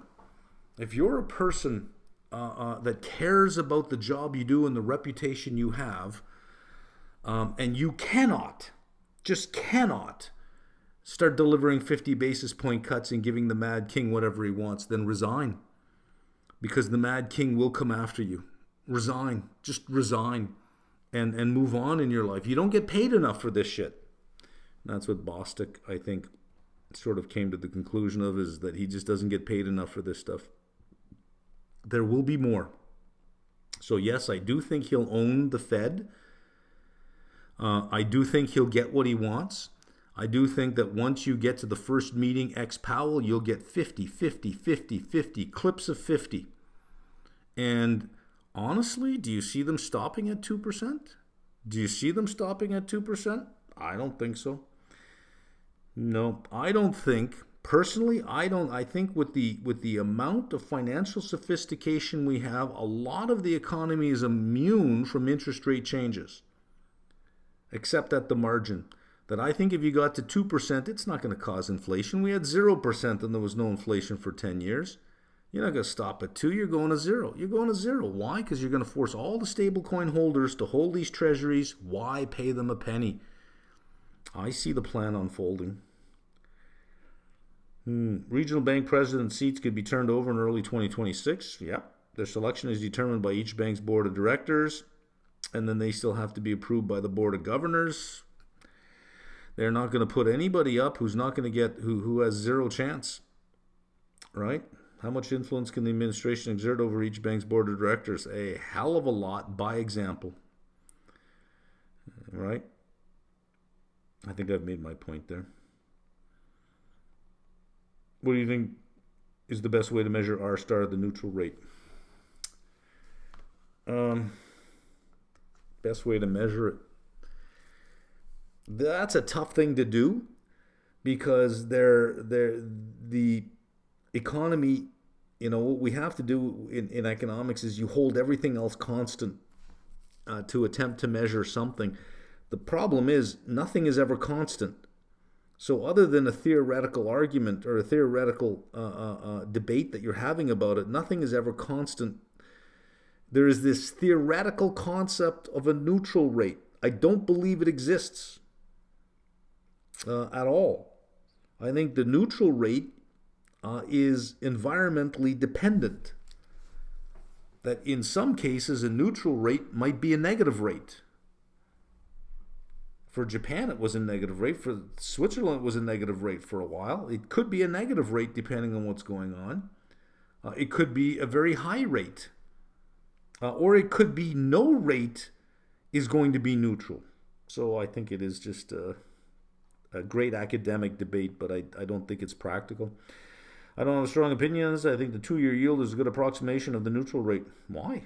if you're a person that cares about the job you do and the reputation you have, and you cannot start delivering 50 basis point cuts and giving the Mad King whatever he wants, then resign. Because the Mad King will come after you. Resign. Just resign. And move on in your life. You don't get paid enough for this shit. And that's what Bostic, I think, sort of came to the conclusion of, is that he just doesn't get paid enough for this stuff. There will be more. So yes, I do think he'll own the Fed. I do think he'll get what he wants. I do think that once you get to the first meeting ex-Powell, you'll get 50 clips of 50. And honestly, do you see them stopping at 2%? Do you see them stopping at 2%? I don't think so. No, I don't think. Personally, I don't. I think with the amount of financial sophistication we have, a lot of the economy is immune from interest rate changes, except at the margin. That I think if you got to 2%, it's not going to cause inflation. We had 0% and there was no inflation for 10 years. You're not going to stop at 2, you're going to 0. You're going to 0. Why? Because you're going to force all the stablecoin holders to hold these treasuries. Why pay them a penny? I see the plan unfolding. Regional bank president seats could be turned over in early 2026. Yep. Their selection is determined by each bank's board of directors, and then they still have to be approved by the board of governors. They're not going to put anybody up who's not going to get, who has zero chance, right? How much influence can the administration exert over each bank's board of directors? A hell of a lot by example, right? I think I've made my point there. What do you think is the best way to measure R star, the neutral rate? Best way to measure it. That's a tough thing to do because the economy, what we have to do in economics is you hold everything else constant to attempt to measure something. The problem is nothing is ever constant. So other than a theoretical argument or a theoretical debate that you're having about it, nothing is ever constant. There is this theoretical concept of a neutral rate. I don't believe it exists at all. I think the neutral rate is environmentally dependent. That in some cases a neutral rate might be a negative rate. For Japan it was a negative rate. For Switzerland it was a negative rate for a while. It could be a negative rate depending on what's going on. It could be a very high rate. Or it could be no rate is going to be neutral. So I think it is just a great academic debate, but I don't think it's practical. I don't have a strong opinion on this. I think the 2-year yield is a good approximation of the neutral rate. Why?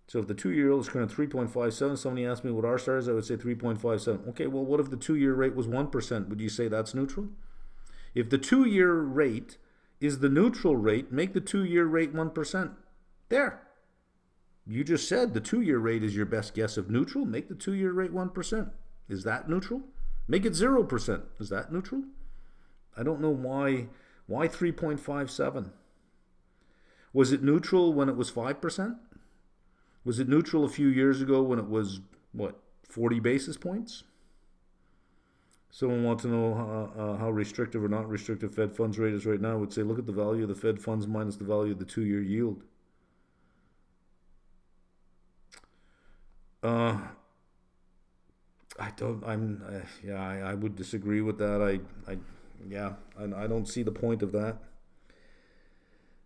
So if the 2-year yield is current 3.57, somebody asked me what R star is, I would say 3.57. Okay, well, what if the 2-year rate was 1%? Would you say that's neutral? If the 2-year rate is the neutral rate, make the 2-year rate 1%. There. You just said the 2-year rate is your best guess of neutral. Make the 2-year rate 1%. Is that neutral? Make it 0%. Is that neutral? I don't know why 3.57. Was it neutral when it was 5%? Was it neutral a few years ago when it was, 40 basis points? Someone wants to know how restrictive or not restrictive Fed funds rate is right now. I would say look at the value of the Fed funds minus the value of the 2-year yield. Uh, I would disagree with that. I don't see the point of that.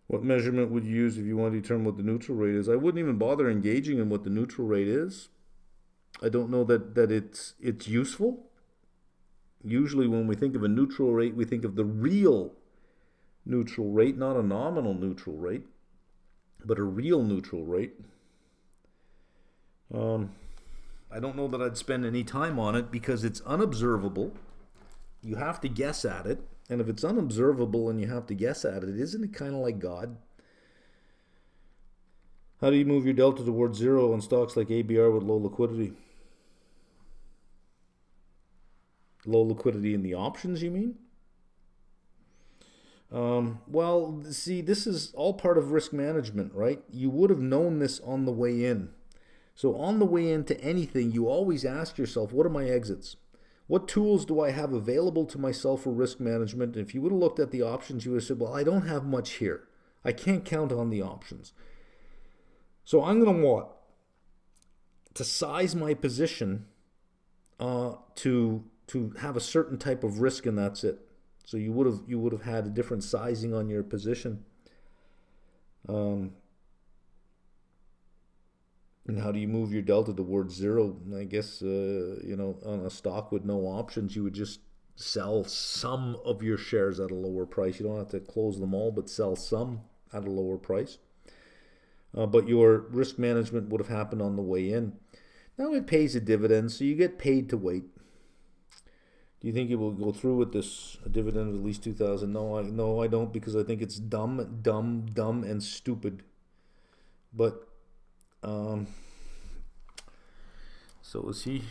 What measurement would you use if you want to determine what the neutral rate is? I wouldn't even bother engaging in what the neutral rate is. I don't know that it's useful. Usually when we think of a neutral rate, we think of the real neutral rate, not a nominal neutral rate, but a real neutral rate. I don't know that I'd spend any time on it because it's unobservable. You have to guess at it. And if it's unobservable and you have to guess at it, isn't it kind of like God? How do you move your delta towards zero on stocks like ABR with low liquidity? Low liquidity in the options, you mean? Well, see, this is all part of risk management, right? You would have known this on the way in. So on the way into anything, you always ask yourself, what are my exits? What tools do I have available to myself for risk management? And if you would have looked at the options, you would have said, well, I don't have much here. I can't count on the options. So I'm going to want to size my position to have a certain type of risk, and that's it. So you would have had a different sizing on your position. And how do you move your delta towards zero? I guess, on a stock with no options, you would just sell some of your shares at a lower price. You don't have to close them all, but sell some at a lower price. But your risk management would have happened on the way in. Now it pays a dividend, so you get paid to wait. Do you think you will go through with this dividend of at least 2,000? No, I don't, because I think it's dumb, and stupid. But so is he.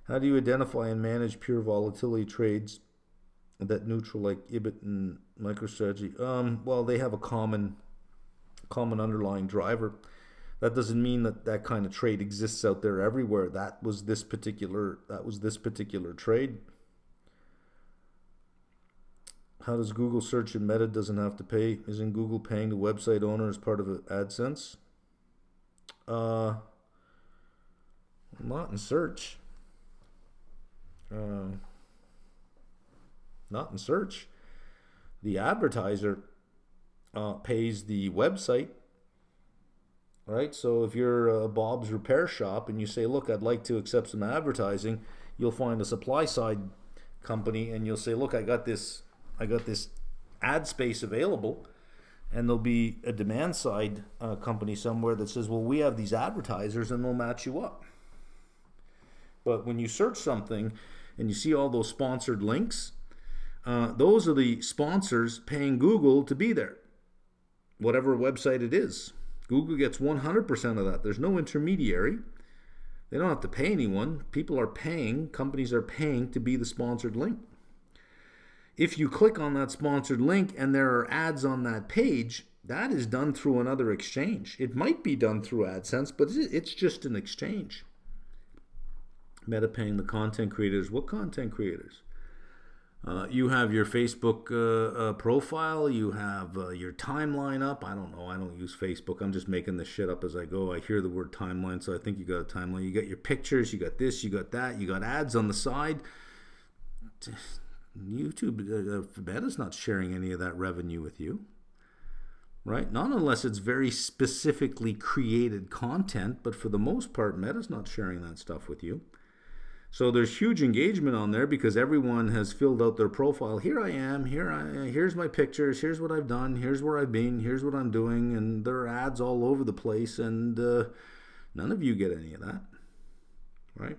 How do you identify and manage pure volatility trades that neutral like IBIT and MicroStrategy? Well, they have a common underlying driver. That doesn't mean that kind of trade exists out there everywhere. That was this particular trade. How does Google search and Meta doesn't have to pay? Isn't Google paying the website owner as part of AdSense? Not in search. Not in search. The advertiser pays the website, right? So if you're Bob's Repair Shop and you say, look, I'd like to accept some advertising, you'll find a supply side company and you'll say, look, I got this ad space available. And there'll be a demand side company somewhere that says, well, we have these advertisers and they'll match you up. But when you search something and you see all those sponsored links, those are the sponsors paying Google to be there, whatever website it is. Google gets 100% of that. There's no intermediary. They don't have to pay anyone. People are paying, companies are paying to be the sponsored link. If you click on that sponsored link and there are ads on that page, that is done through another exchange. It might be done through AdSense, but it's just an exchange. Meta paying the content creators. What content creators? You have your Facebook profile. You have your timeline up. I don't know. I don't use Facebook. I'm just making this shit up as I go. I hear the word timeline, so I think you got a timeline. You got your pictures. You got this. You got that. You got ads on the side. YouTube, Meta's not sharing any of that revenue with you, right? Not unless it's very specifically created content, but for the most part, Meta's not sharing that stuff with you. So there's huge engagement on there because everyone has filled out their profile. Here I am, here's my pictures, here's what I've done, here's where I've been, here's what I'm doing, and there are ads all over the place, and none of you get any of that, right?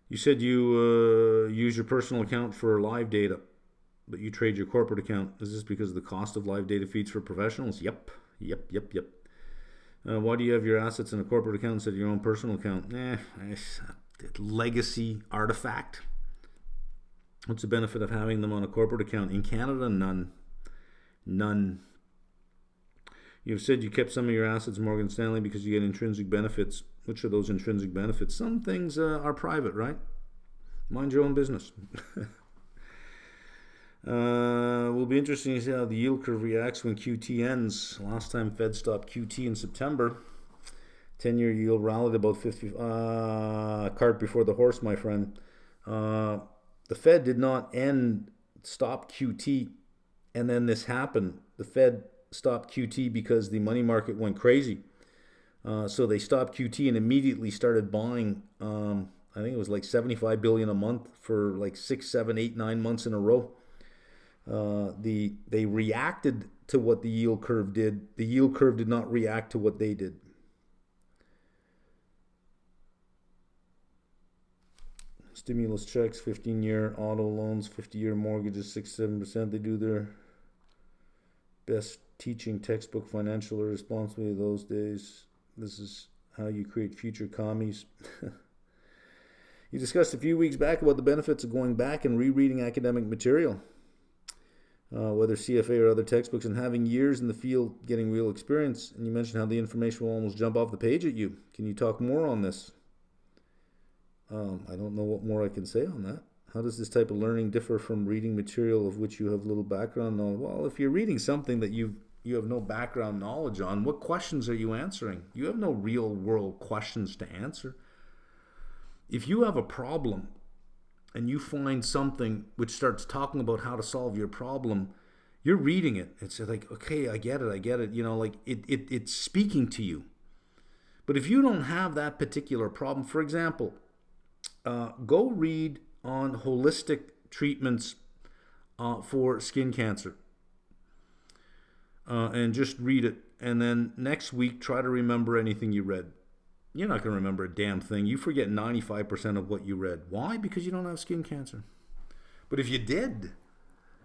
You said you use your personal account for live data, but you trade your corporate account. Is this because of the cost of live data feeds for professionals? Yep. Why do you have your assets in a corporate account instead of your own personal account? Legacy artifact. What's the benefit of having them on a corporate account? In Canada, none. You've said you kept some of your assets in Morgan Stanley because you get intrinsic benefits. Which are those intrinsic benefits? Some things are private, right? Mind your own business. Will be interesting to see how the yield curve reacts when QT ends. Last time Fed stopped QT in September. 10-year yield rallied about 50. Cart before the horse, my friend. The Fed did not stop QT, and then this happened. The Fed stopped QT because the money market went crazy. So they stopped QT and immediately started buying. I think it was like 75 billion a month for like 6, 7, 8, 9 months in a row. They reacted to what the yield curve did. The yield curve did not react to what they did. Stimulus checks, 15-year auto loans, 50-year mortgages, 6-7%. They do their best teaching textbook financial responsibility those days. This is how you create future commies. You discussed a few weeks back about the benefits of going back and rereading academic material, whether CFA or other textbooks, and having years in the field getting real experience. And you mentioned how the information will almost jump off the page at you. Can you talk more on this? I don't know what more I can say on that. How does this type of learning differ from reading material of which you have little background knowledge? Well, if you're reading something that you have no background knowledge on, what questions are you answering? You have no real world questions to answer. If you have a problem and you find something which starts talking about how to solve your problem, you're reading it. It's like, okay, I get it. You know, like it's speaking to you. But if you don't have that particular problem, for example, go read on holistic treatments for skin cancer. And just read it. And then next week, try to remember anything you read. You're not going to remember a damn thing. You forget 95% of what you read. Why? Because you don't have skin cancer. But if you did,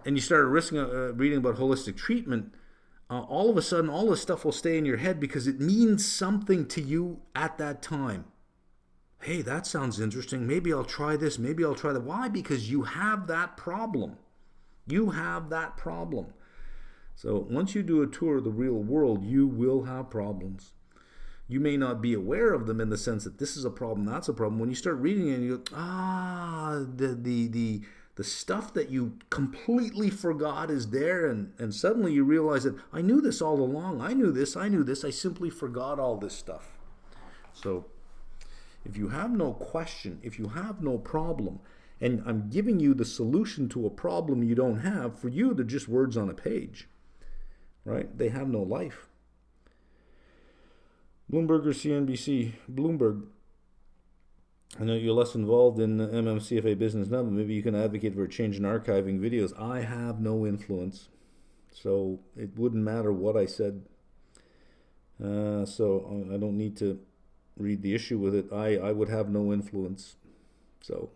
and you started reading about holistic treatment, all of a sudden, all this stuff will stay in your head because it means something to you at that time. Hey, that sounds interesting. Maybe I'll try this. Maybe I'll try that. Why? Because you have that problem. You have that problem. So once you do a tour of the real world, you will have problems. You may not be aware of them in the sense that this is a problem, that's a problem. When you start reading it, and you go, the stuff that you completely forgot is there, and suddenly you realize that I knew this all along. I knew this. I simply forgot all this stuff. So if you have no question, if you have no problem, and I'm giving you the solution to a problem you don't have, for you, they're just words on a page, right? They have no life. Bloomberg or CNBC? Bloomberg. I know you're less involved in MMCFA business now, but maybe you can advocate for a change in archiving videos. I have no influence, so it wouldn't matter what I said. So I don't need to read the issue with it. I would have no influence. So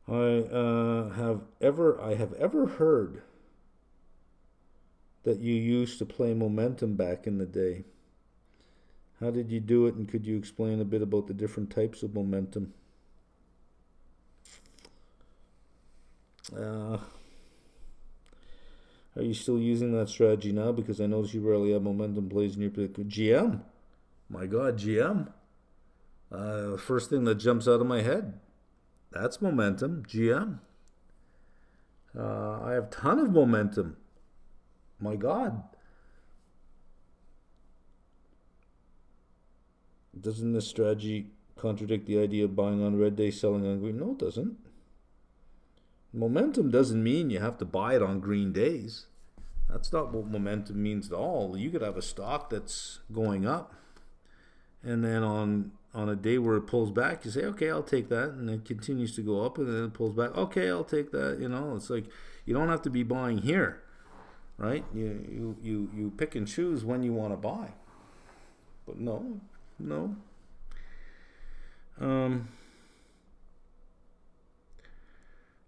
I have ever heard that you used to play momentum back in the day. How did you do it, and could you explain a bit about the different types of momentum? Are you still using that strategy now? Because I notice you rarely have momentum plays in your pick. GM? My God, GM. First thing that jumps out of my head. That's momentum, GM. I have a ton of momentum. My God. Doesn't this strategy contradict the idea of buying on red day, selling on green? No, it doesn't. Momentum doesn't mean you have to buy it on green days. That's not what momentum means at all. You could have a stock that's going up, and then on a day where it pulls back, you say, okay, I'll take that, and it continues to go up, and then it pulls back. Okay, I'll take that. You know, it's like you don't have to be buying here, right? You pick and choose when you want to buy. But no.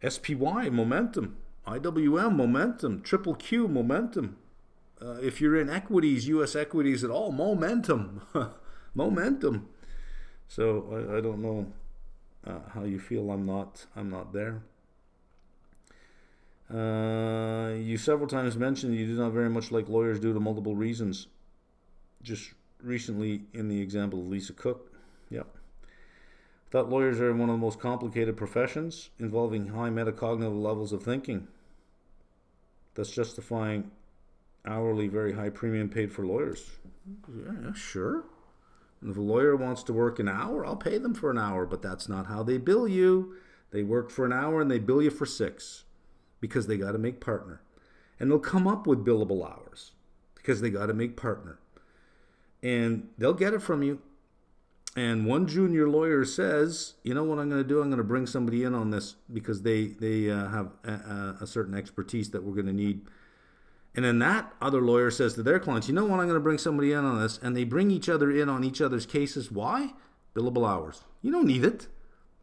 SPY, momentum. IWM, momentum. Triple Q, momentum. If you're in equities, U.S. equities at all, momentum. Momentum. So I don't know how you feel. I'm not there. You several times mentioned you do not very much like lawyers due to multiple reasons. Just recently in the example of Lisa Cook. Yep. Thought lawyers are one of the most complicated professions involving high metacognitive levels of thinking. That's justifying hourly very high premium paid for lawyers. Yeah, sure. And if a lawyer wants to work an hour, I'll pay them for an hour, but that's not how they bill you. They work for an hour and they bill you for 6 because they got to make partner. And they'll come up with billable hours because they got to make partner. And they'll get it from you. And one junior lawyer says, you know what I'm going to do? I'm going to bring somebody in on this because they have a certain expertise that we're going to need. And then that other lawyer says to their clients, you know what? I'm going to bring somebody in on this. And they bring each other in on each other's cases. Why? Billable hours. You don't need it.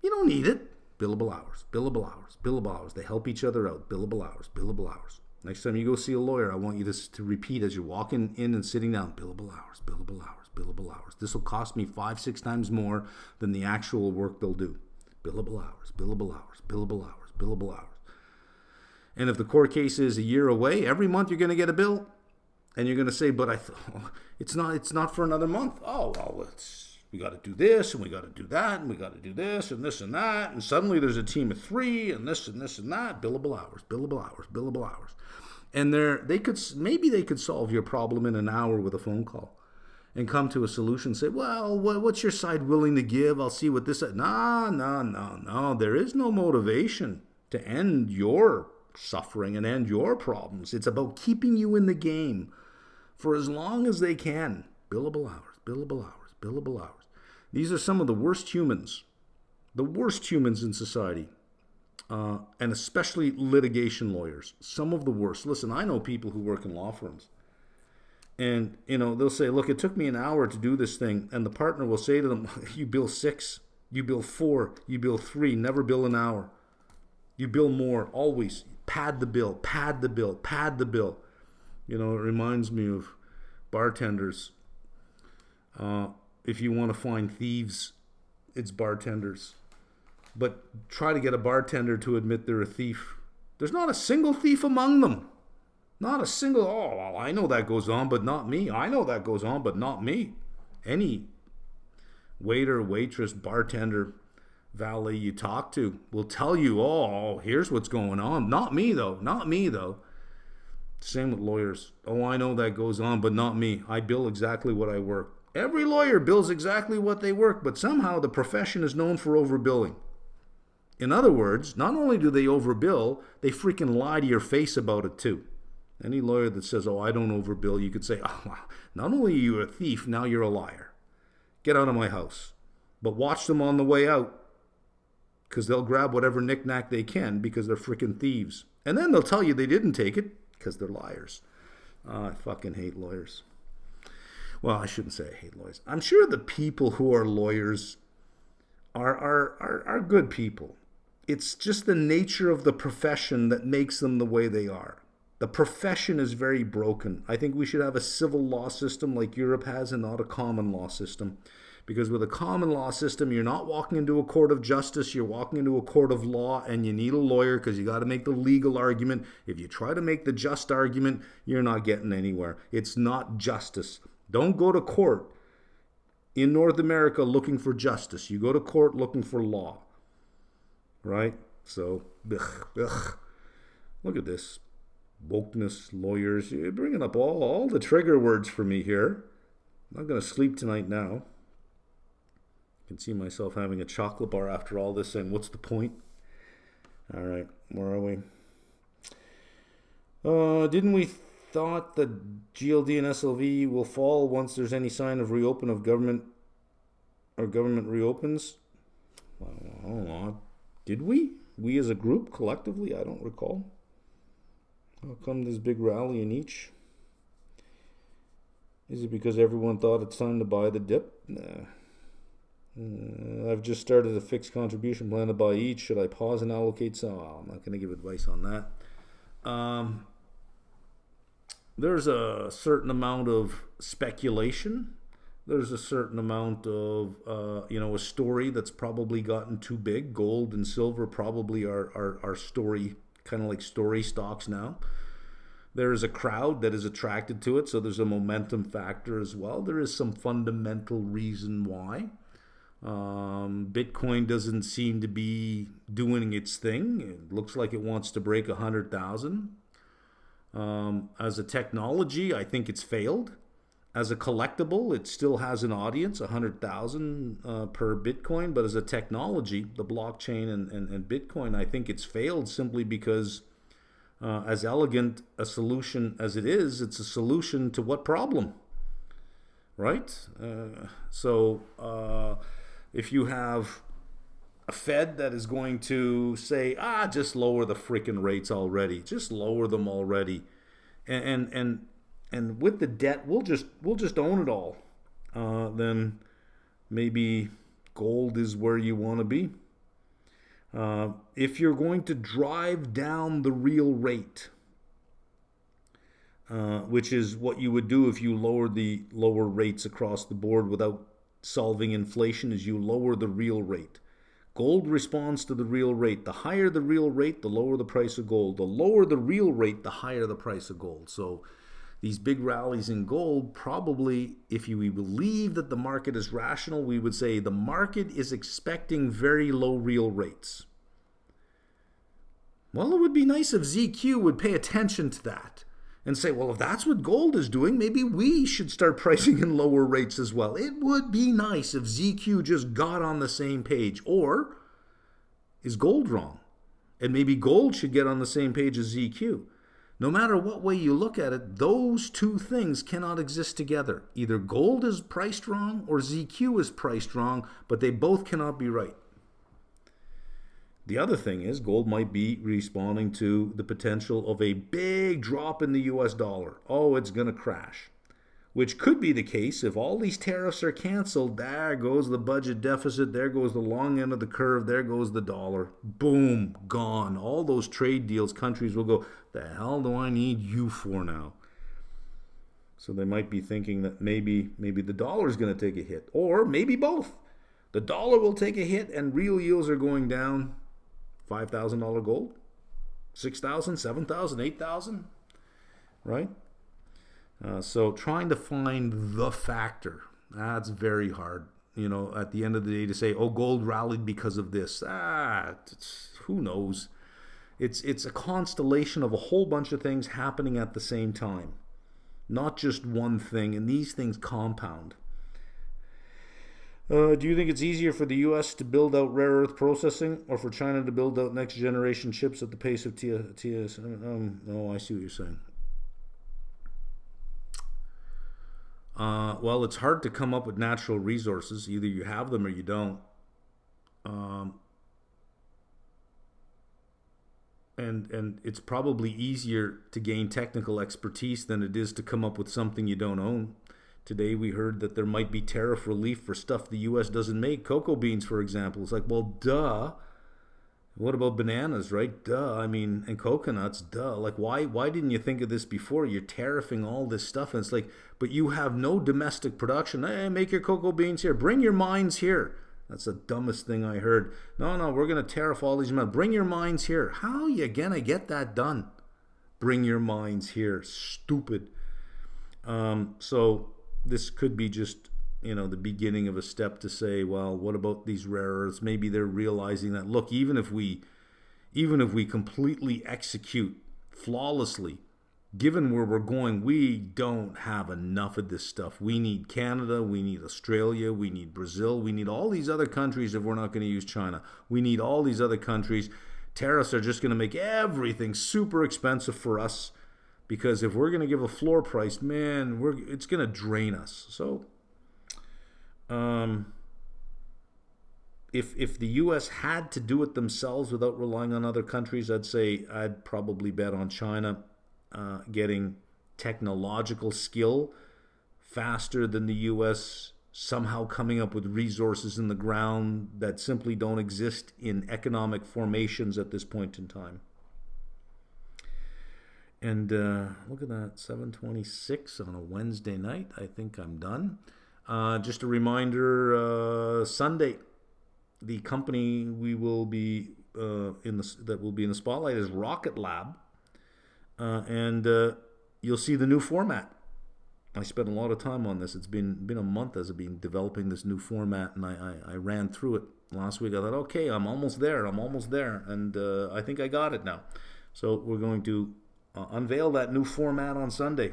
You don't need it. Billable hours, billable hours, billable hours. They help each other out. Billable hours, billable hours. Next time you go see a lawyer, I want you to repeat as you're walking in and sitting down. Billable hours, billable hours, billable hours. This will cost me 5-6 times more than the actual work they'll do. Billable hours, billable hours, billable hours, billable hours. And if the court case is a year away, every month you're going to get a bill, and you're going to say, "But it's not for another month." Oh well, we got to do this, and we got to do that, and we got to do this and that, and suddenly there's a team of 3, and this and this and that. Billable hours, billable hours, billable hours. And they could solve your problem in an hour with a phone call, and come to a solution. Say, well, what's your side willing to give? I'll see what this. No. There is no motivation to end your suffering and end your problems. It's about keeping you in the game for as long as they can. Billable hours, billable hours, billable hours. These are some of the worst humans in society, and especially litigation lawyers. Some of the worst. Listen, I know people who work in law firms, and they'll say, look, it took me an hour to do this thing, and the partner will say to them, you bill 6, you bill 4, you bill 3, never bill an hour. You bill more, always. Pad the bill, pad the bill, pad the bill. It reminds me of bartenders. If you want to find thieves, it's bartenders. But try to get a bartender to admit they're a thief. There's not a single thief among them. Not a single, oh, well, I know that goes on, but not me. I know that goes on, but not me. Any waiter, waitress, bartender, valet you talk to will tell you, oh, here's what's going on. Not me, though. Not me, though. Same with lawyers. Oh, I know that goes on, but not me. I bill exactly what I work. Every lawyer bills exactly what they work, but somehow the profession is known for overbilling. In other words, not only do they overbill, they freaking lie to your face about it too. Any lawyer that says, oh, I don't overbill, you could say, oh, well, not only are you a thief, now you're a liar. Get out of my house. But watch them on the way out, because they'll grab whatever knick-knack they can because they're freaking thieves. And then they'll tell you they didn't take it because they're liars. I fucking hate lawyers. Well, I shouldn't say I hate lawyers. I'm sure the people who are lawyers are good people. It's just the nature of the profession that makes them the way they are. The profession is very broken. I think we should have a civil law system like Europe has and not a common law system. Because with a common law system, you're not walking into a court of justice, you're walking into a court of law, and you need a lawyer because you got to make the legal argument. If you try to make the just argument, you're not getting anywhere. It's not justice. Don't go to court in North America looking for justice. You go to court looking for law. Right? So, look at this. Wokeness, lawyers. You're bringing up all the trigger words for me here. I'm not going to sleep tonight now. I can see myself having a chocolate bar after all this, and what's the point? All right, where are we? Didn't we thought that GLD and SLV will fall once there's any sign of reopen of government, or government reopens? Well, I don't know. Did we? We as a group, collectively? I don't recall. How come this big rally in each? Is it because everyone thought it's time to buy the dip? Nah. I've just started a fixed contribution plan to buy each. Should I pause and allocate some? I'm not going to give advice on that. There's a certain amount of speculation. There's a certain amount of, a story that's probably gotten too big. Gold and silver probably are story, kind of like story stocks now. There is a crowd that is attracted to it, so there's a momentum factor as well. There is some fundamental reason why. Bitcoin doesn't seem to be doing its thing. It looks like it wants to break 100,000. As a technology, I think it's failed. As a collectible, it still has an audience, 100,000 per Bitcoin. But as a technology, the blockchain and Bitcoin, I think it's failed simply because, as elegant a solution as it is, it's a solution to what problem, right? If you have a Fed that is going to say, just lower the freaking rates already, just lower them already, and with the debt, we'll just own it all. Then maybe gold is where you want to be. If you're going to drive down the real rate, which is what you would do if you lower rates across the board without solving inflation, is you lower the real rate. Gold responds to the real rate. The higher the real rate, the lower the price of gold. The lower the real rate, the higher the price of gold. So these big rallies in gold, probably, if we believe that the market is rational, we would say the market is expecting very low real rates. Well, it would be nice if ZQ would pay attention to that and say, well, if that's what gold is doing, maybe we should start pricing in lower rates as well. It would be nice if ZQ just got on the same page. Or is gold wrong? And maybe gold should get on the same page as ZQ. No matter what way you look at it, those two things cannot exist together. Either gold is priced wrong or ZQ is priced wrong, but they both cannot be right. The other thing is gold might be responding to the potential of a big drop in the US dollar. Oh, it's going to crash. Which could be the case if all these tariffs are canceled. There goes the budget deficit. There goes the long end of the curve. There goes the dollar. Boom, gone. All those trade deals, countries will go, the hell do I need you for now? So they might be thinking that maybe the dollar is going to take a hit. Or maybe both. The dollar will take a hit and real yields are going down. $5,000 gold, 6,000, 7,000, 8,000, right? So trying to find the factor, that's very hard. You know, at the end of the day to say, oh, gold rallied because of this. Who knows? It's a constellation of a whole bunch of things happening at the same time, not just one thing, and these things compound. Do you think it's easier for the U.S. to build out rare earth processing or for China to build out next generation chips at the pace of TS? Oh, I see what you're saying. Well, it's hard to come up with natural resources. Either you have them or you don't. And it's probably easier to gain technical expertise than it is to come up with something you don't own. Today we heard that there might be tariff relief for stuff the U.S. doesn't make. Cocoa beans, for example. It's like, well, duh. What about bananas, right? Duh. I mean, and coconuts, duh. Like, why didn't you think of this before? You're tariffing all this stuff. And it's like, but you have no domestic production. Hey, make your cocoa beans here. Bring your mines here. That's the dumbest thing I heard. No, we're going to tariff all these mines. Bring your mines here. How are you going to get that done? Bring your mines here. Stupid. So this could be just, the beginning of a step to say, well, what about these rare earths? Maybe they're realizing that, look, even if we completely execute flawlessly, given where we're going, we don't have enough of this stuff. We need Canada, we need Australia, we need Brazil, we need all these other countries if we're not going to use China. We need all these other countries. Tariffs are just going to make everything super expensive for us. Because if we're going to give a floor price, man, it's going to drain us. So, if the U.S. had to do it themselves without relying on other countries, I'd say I'd probably bet on China getting technological skill faster than the U.S. somehow coming up with resources in the ground that simply don't exist in economic formations at this point in time. And look at that, 7:26 on a Wednesday night. I think I'm done. Just a reminder, Sunday, the company we will be that will be in the spotlight is Rocket Lab, and you'll see the new format. I spent a lot of time on this. It's been a month as I've been developing this new format, and I ran through it last week. I thought, okay, I'm almost there, and I think I got it now. So we're going to unveil that new format on Sunday.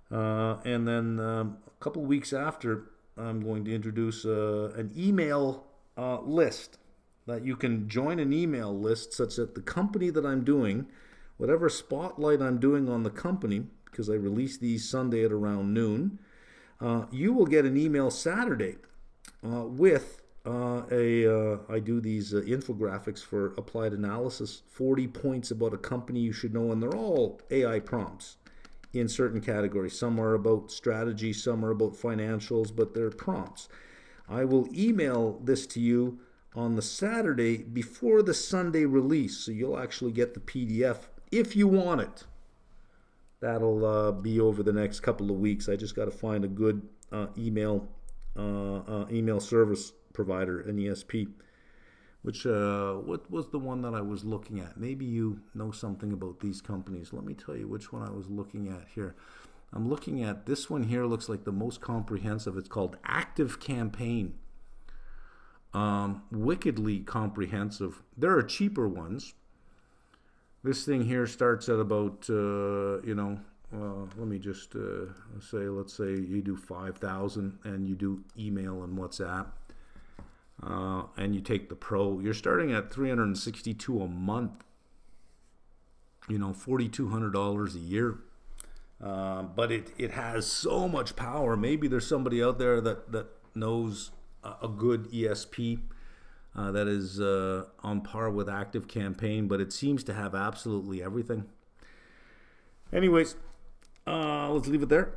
And then a couple of weeks after, I'm going to introduce an email list that you can join an email list such that the company that I'm doing, whatever spotlight I'm doing on the company, because I release these Sunday at around noon, you will get an email Saturday with I do these infographics for applied analysis, 40 points about a company you should know, and they're all AI prompts in certain categories. Some are about strategy, some are about financials, but they're prompts. I will email this to you on the Saturday before the Sunday release, so you'll actually get the PDF if you want it. That'll be over the next couple of weeks. I just got to find a good email service provider, an ESP. Which what was the one that I was looking at? Maybe you know something about these companies. Let me tell you which one I was looking at here. I'm looking at this one here. Looks like the most comprehensive. It's called Active Campaign. Wickedly comprehensive. There are cheaper ones. This thing here starts at about let me just let's say you do 5,000 and you do email and WhatsApp. And you take the Pro, you're starting at $362 a month, $4,200 a year. But it has so much power. Maybe there's somebody out there that knows a good ESP that is on par with Active Campaign, but it seems to have absolutely everything. Anyways, let's leave it there.